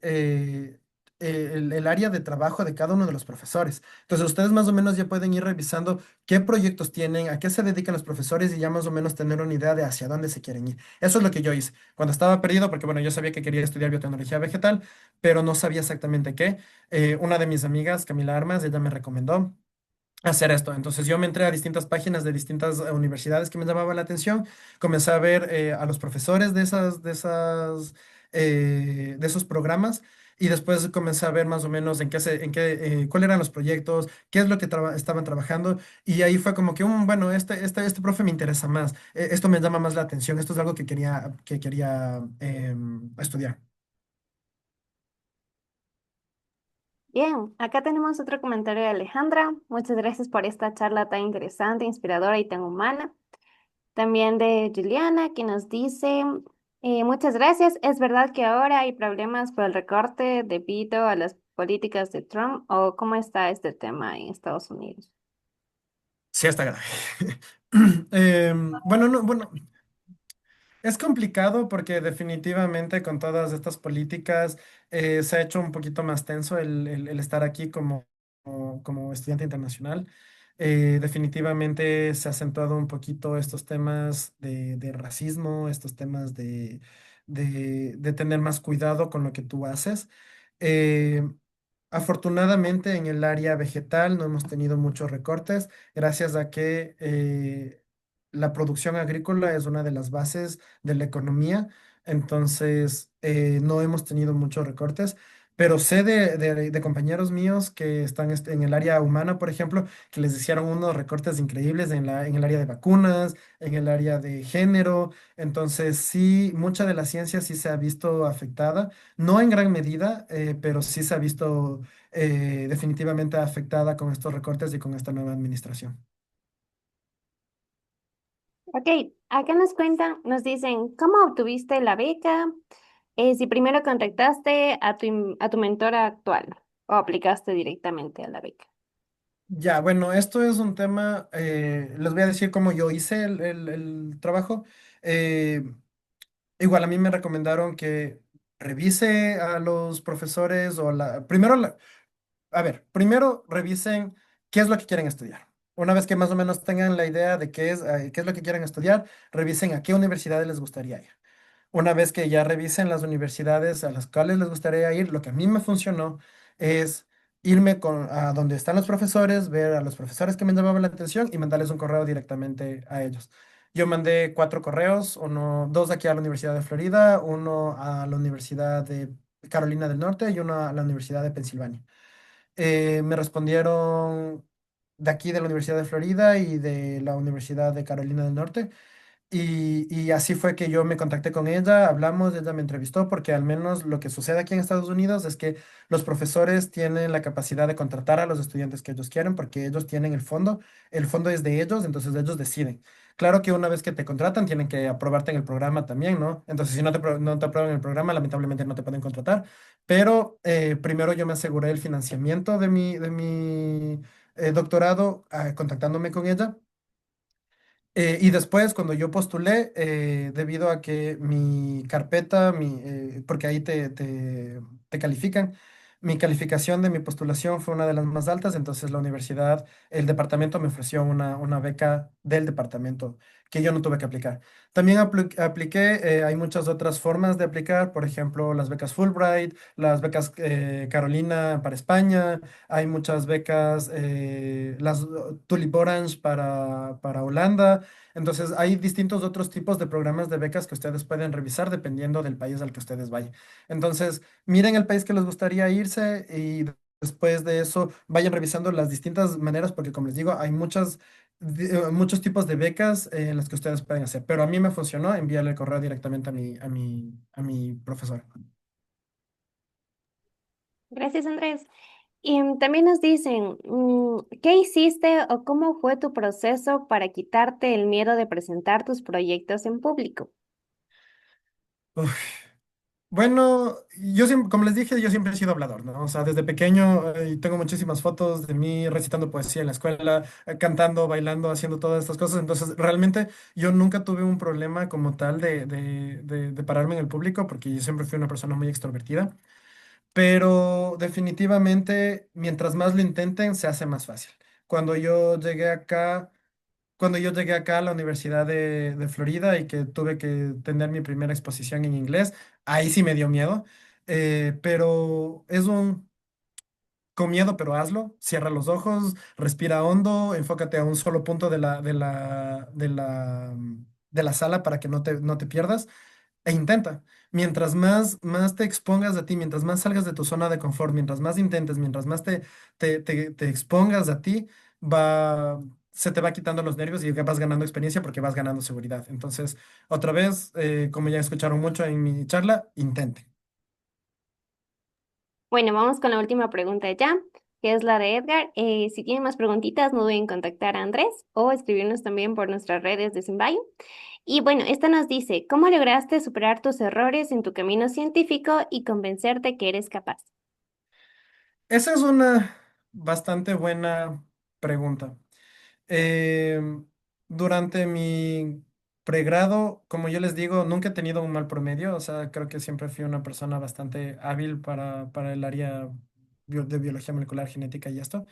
el área de trabajo de cada uno de los profesores. Entonces, ustedes más o menos ya pueden ir revisando qué proyectos tienen, a qué se dedican los profesores y ya más o menos tener una idea de hacia dónde se quieren ir. Eso es lo que yo hice cuando estaba perdido, porque bueno, yo sabía que quería estudiar biotecnología vegetal, pero no sabía exactamente qué. Una de mis amigas, Camila Armas, ella me recomendó hacer esto. Entonces yo me entré a distintas páginas de distintas universidades que me llamaban la atención, comencé a ver a los profesores de esos programas. Y después comencé a ver más o menos cuáles eran los proyectos, qué es lo que estaban trabajando. Y ahí fue como que, bueno, este profe me interesa más, esto me llama más la atención, esto es algo que quería estudiar. Bien, acá tenemos otro comentario de Alejandra. Muchas gracias por esta charla tan interesante, inspiradora y tan humana. También de Juliana, que nos dice, muchas gracias. Es verdad que ahora hay problemas por el recorte debido a las políticas de Trump, o cómo está este tema en Estados Unidos. Sí, está grave. Bueno, no, bueno, es complicado porque definitivamente con todas estas políticas se ha hecho un poquito más tenso el estar aquí como estudiante internacional. Definitivamente se ha acentuado un poquito estos temas de racismo, estos temas de tener más cuidado con lo que tú haces. Eh, Afortunadamente en el área vegetal no hemos tenido muchos recortes gracias a que la producción agrícola es una de las bases de la economía, entonces no hemos tenido muchos recortes, pero sé de compañeros míos que están en el área humana, por ejemplo, que les hicieron unos recortes increíbles en el área de vacunas, en el área de género. Entonces, sí, mucha de la ciencia sí se ha visto afectada, no en gran medida, pero sí se ha visto definitivamente afectada con estos recortes y con esta nueva administración. Ok, acá nos cuentan, nos dicen, ¿cómo obtuviste la beca? Si primero contactaste a a tu mentora actual o aplicaste directamente a la beca. Ya, bueno, esto es un tema, les voy a decir cómo yo hice el trabajo. Eh, Igual a mí me recomendaron que revise a los profesores o a ver, primero revisen qué es lo que quieren estudiar. Una vez que más o menos tengan la idea de qué es lo que quieren estudiar, revisen a qué universidades les gustaría ir. Una vez que ya revisen las universidades a las cuales les gustaría ir, lo que a mí me funcionó es irme a donde están los profesores, ver a los profesores que me llamaban la atención y mandarles un correo directamente a ellos. Yo mandé 4 correos, dos aquí a la Universidad de Florida, uno a la Universidad de Carolina del Norte y uno a la Universidad de Pensilvania. Me respondieron de aquí de la Universidad de Florida y de la Universidad de Carolina del Norte. Y así fue que yo me contacté con ella, hablamos, ella me entrevistó, porque al menos lo que sucede aquí en Estados Unidos es que los profesores tienen la capacidad de contratar a los estudiantes que ellos quieren, porque ellos tienen el fondo es de ellos, entonces ellos deciden. Claro que una vez que te contratan, tienen que aprobarte en el programa también, ¿no? Entonces, si no te aprueban en el programa, lamentablemente no te pueden contratar, pero primero yo me aseguré el financiamiento de mi doctorado, contactándome con ella. Y después, cuando yo postulé, debido a que mi carpeta, porque ahí te califican, mi calificación de mi postulación fue una de las más altas, entonces la universidad, el departamento me ofreció una beca del departamento que yo no tuve que aplicar. También apliqué, hay muchas otras formas de aplicar, por ejemplo, las becas Fulbright, las becas Carolina para España, hay muchas becas, las Tulip Orange para Holanda. Entonces, hay distintos otros tipos de programas de becas que ustedes pueden revisar dependiendo del país al que ustedes vayan. Entonces, miren el país que les gustaría irse y después de eso vayan revisando las distintas maneras, porque como les digo, hay muchos tipos de becas en las que ustedes pueden hacer. Pero a mí me funcionó enviarle el correo directamente a mi profesor. Gracias, Andrés. Y también nos dicen, ¿qué hiciste o cómo fue tu proceso para quitarte el miedo de presentar tus proyectos en público? Uf. Bueno, yo siempre, como les dije, yo siempre he sido hablador, ¿no? O sea, desde pequeño tengo muchísimas fotos de mí recitando poesía en la escuela, cantando, bailando, haciendo todas estas cosas. Entonces, realmente yo nunca tuve un problema como tal de pararme en el público, porque yo siempre fui una persona muy extrovertida. Pero definitivamente, mientras más lo intenten, se hace más fácil. Cuando yo llegué acá... Cuando yo llegué acá a la Universidad de Florida y que tuve que tener mi primera exposición en inglés, ahí sí me dio miedo. Pero con miedo, pero hazlo. Cierra los ojos, respira hondo, enfócate a un solo punto de la sala para que no te pierdas e intenta. Mientras más te expongas a ti, mientras más salgas de tu zona de confort, mientras más intentes, mientras más te expongas a ti, se te va quitando los nervios y vas ganando experiencia porque vas ganando seguridad. Entonces, otra vez, como ya escucharon mucho en mi charla, intente. Bueno, vamos con la última pregunta ya, que es la de Edgar. Si tienen más preguntitas, no duden en contactar a Andrés o escribirnos también por nuestras redes de Simbayo. Y bueno, esta nos dice, ¿cómo lograste superar tus errores en tu camino científico y convencerte que eres capaz? Esa es una bastante buena pregunta. Em, Durante mi pregrado, como yo les digo, nunca he tenido un mal promedio, o sea, creo que siempre fui una persona bastante hábil para el área de biología molecular, genética y esto.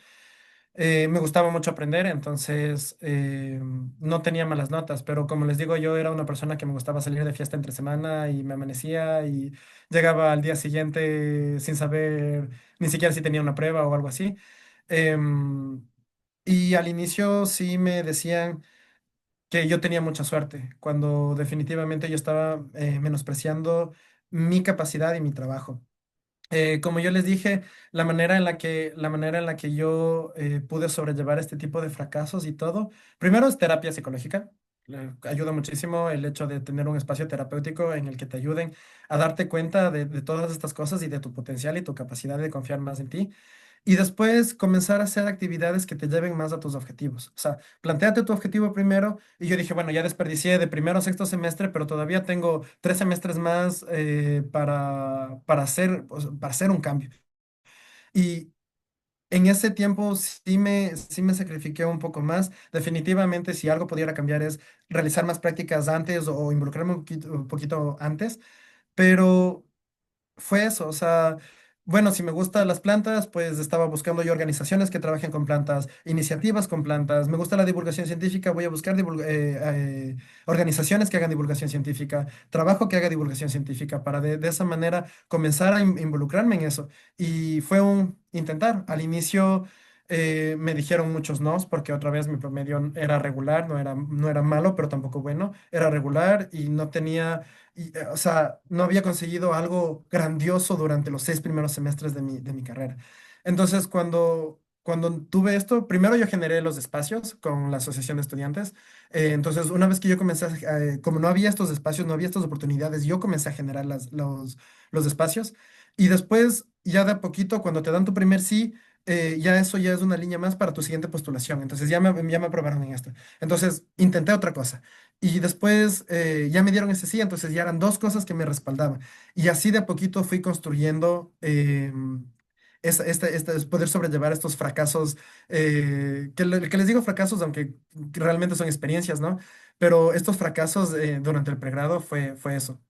Me gustaba mucho aprender, entonces no tenía malas notas, pero como les digo, yo era una persona que me gustaba salir de fiesta entre semana y me amanecía y llegaba al día siguiente sin saber ni siquiera si tenía una prueba o algo así. Em, y al inicio sí me decían que yo tenía mucha suerte, cuando definitivamente yo estaba menospreciando mi capacidad y mi trabajo. Como yo les dije, la manera en la que yo pude sobrellevar este tipo de fracasos y todo, primero es terapia psicológica. Ayuda muchísimo el hecho de tener un espacio terapéutico en el que te ayuden a darte cuenta de todas estas cosas y de tu potencial y tu capacidad de confiar más en ti. Y después comenzar a hacer actividades que te lleven más a tus objetivos. O sea, plantéate tu objetivo primero. Y yo dije, bueno, ya desperdicié de primero a sexto semestre, pero todavía tengo 3 semestres más para hacer un cambio. Y en ese tiempo sí me sacrifiqué un poco más. Definitivamente, si algo pudiera cambiar es realizar más prácticas antes o involucrarme un poquito antes. Pero fue eso, o sea, bueno, si me gustan las plantas, pues estaba buscando yo organizaciones que trabajen con plantas, iniciativas con plantas. Me gusta la divulgación científica, voy a buscar organizaciones que hagan divulgación científica, trabajo que haga divulgación científica, para de esa manera comenzar a involucrarme en eso. Y fue un intentar. Al inicio me dijeron muchos nos, porque otra vez mi promedio era regular, no era malo, pero tampoco bueno, era regular y no tenía o sea, no había conseguido algo grandioso durante los 6 primeros semestres de mi carrera. Entonces, cuando tuve esto, primero yo generé los espacios con la Asociación de Estudiantes. Entonces, una vez que yo comencé, como no había estos espacios, no había estas oportunidades, yo comencé a generar los espacios. Y después, ya de a poquito, cuando te dan tu primer sí, ya eso ya es una línea más para tu siguiente postulación. Entonces, ya me aprobaron en esto. Entonces, intenté otra cosa. Y después ya me dieron ese sí, entonces ya eran dos cosas que me respaldaban. Y así de a poquito fui construyendo poder sobrellevar estos fracasos, que les digo fracasos, aunque realmente son experiencias, ¿no? Pero estos fracasos durante el pregrado fue eso.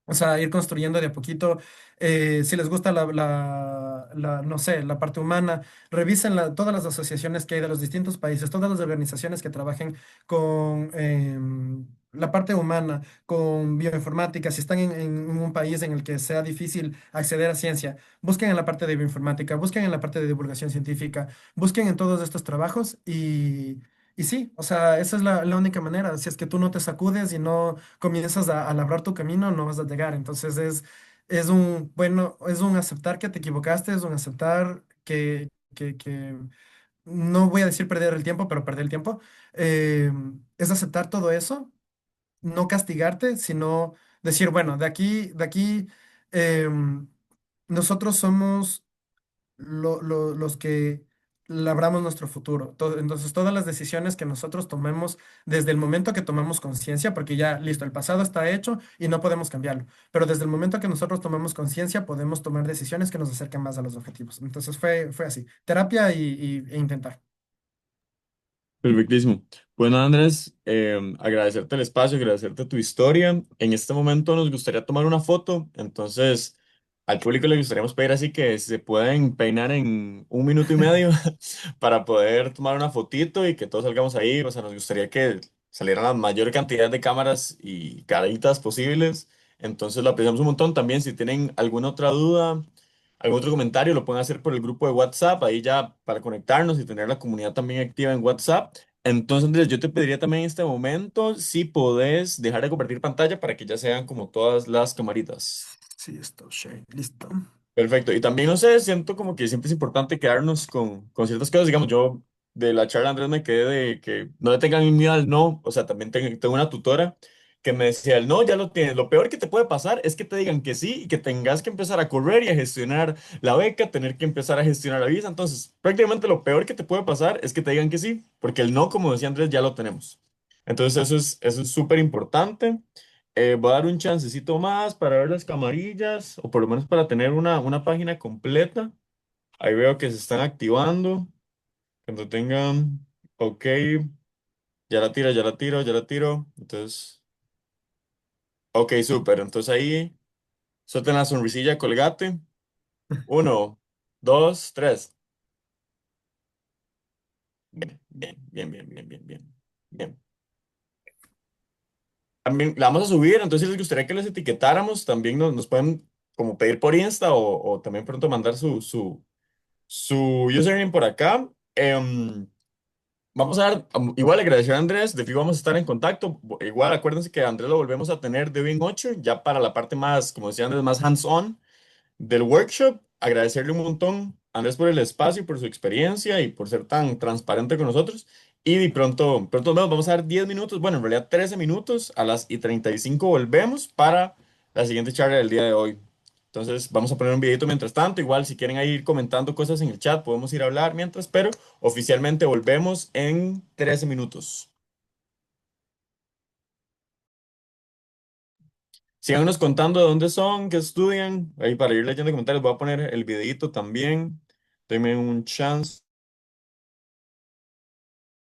O sea, ir construyendo de a poquito. Si les gusta no sé, la parte humana, revisen todas las asociaciones que hay de los distintos países, todas las organizaciones que trabajen con la parte humana, con bioinformática. Si están en un país en el que sea difícil acceder a ciencia, busquen en la parte de bioinformática, busquen en la parte de divulgación científica, busquen en todos estos trabajos y sí, o sea, esa es la única manera. Si es que tú no te sacudes y no comienzas a labrar tu camino, no vas a llegar. Entonces es un aceptar que te equivocaste, es un aceptar que no voy a decir perder el tiempo, pero perder el tiempo. eh, es aceptar todo eso, no castigarte, sino decir, bueno, de aquí, em, nosotros somos los que labramos nuestro futuro. Entonces, todas las decisiones que nosotros tomemos desde el momento que tomamos conciencia, porque ya, listo, el pasado está hecho y no podemos cambiarlo, pero desde el momento que nosotros tomamos conciencia, podemos tomar decisiones que nos acerquen más a los objetivos. Entonces, fue así, terapia e intentar. Perfectísimo. Bueno, Andrés, agradecerte el espacio, agradecerte tu historia. En este momento nos gustaría tomar una foto, entonces al público le gustaríamos pedir así que se pueden peinar en 1 minuto y medio para poder tomar una fotito y que todos salgamos ahí. O sea, nos gustaría que salieran la mayor cantidad de cámaras y caritas posibles. Entonces lo apreciamos un montón. También si tienen alguna otra duda, algún otro comentario, lo pueden hacer por el grupo de WhatsApp, ahí ya para conectarnos y tener la comunidad también activa en WhatsApp. Entonces, Andrés, yo te pediría también en este momento si podés dejar de compartir pantalla para que ya sean como todas las camaritas. Sí, esto, share, listo. Perfecto. Y también, no sé, siento como que siempre es importante quedarnos con ciertas cosas. Digamos, yo de la charla, Andrés, me quedé de que no le tengan miedo al no. O sea, también tengo una tutora que me decía, el no ya lo tienes. Lo peor que te puede pasar es que te digan que sí y que tengas que empezar a correr y a gestionar la beca, tener que empezar a gestionar la visa. Entonces, prácticamente lo peor que te puede pasar es que te digan que sí, porque el no, como decía Andrés, ya lo tenemos. Entonces, eso es súper importante. Voy a dar un chancecito más para ver las camarillas, o por lo menos para tener una página completa. Ahí veo que se están activando. Cuando tengan, ok, ya la tiro, ya la tiro, ya la tiro. Entonces, ok, súper. Entonces ahí, suelten la sonrisilla, colgate. 1, 2, 3. Bien, bien, bien, bien, bien, bien, bien. Bien. También la vamos a subir, entonces si les gustaría que les etiquetáramos, también nos pueden como pedir por Insta o también pronto mandar su username por acá. Vamos a dar, igual agradecer a Andrés, de fijo vamos a estar en contacto. Igual acuérdense que a Andrés lo volvemos a tener de bien 8 ya para la parte más, como decía Andrés, más hands-on. del workshop. Agradecerle un montón a Andrés por el espacio, por su experiencia y por ser tan transparente con nosotros. Y de pronto nos vemos, vamos a dar 10 minutos, bueno, en realidad 13 minutos, a las y 35 volvemos para la siguiente charla del día de hoy. Entonces vamos a poner un videito mientras tanto, igual si quieren ir comentando cosas en el chat, podemos ir a hablar mientras, pero oficialmente volvemos en 13 minutos. Síganos contando de dónde son, qué estudian. Ahí para ir leyendo comentarios voy a poner el videito también. Denme un chance.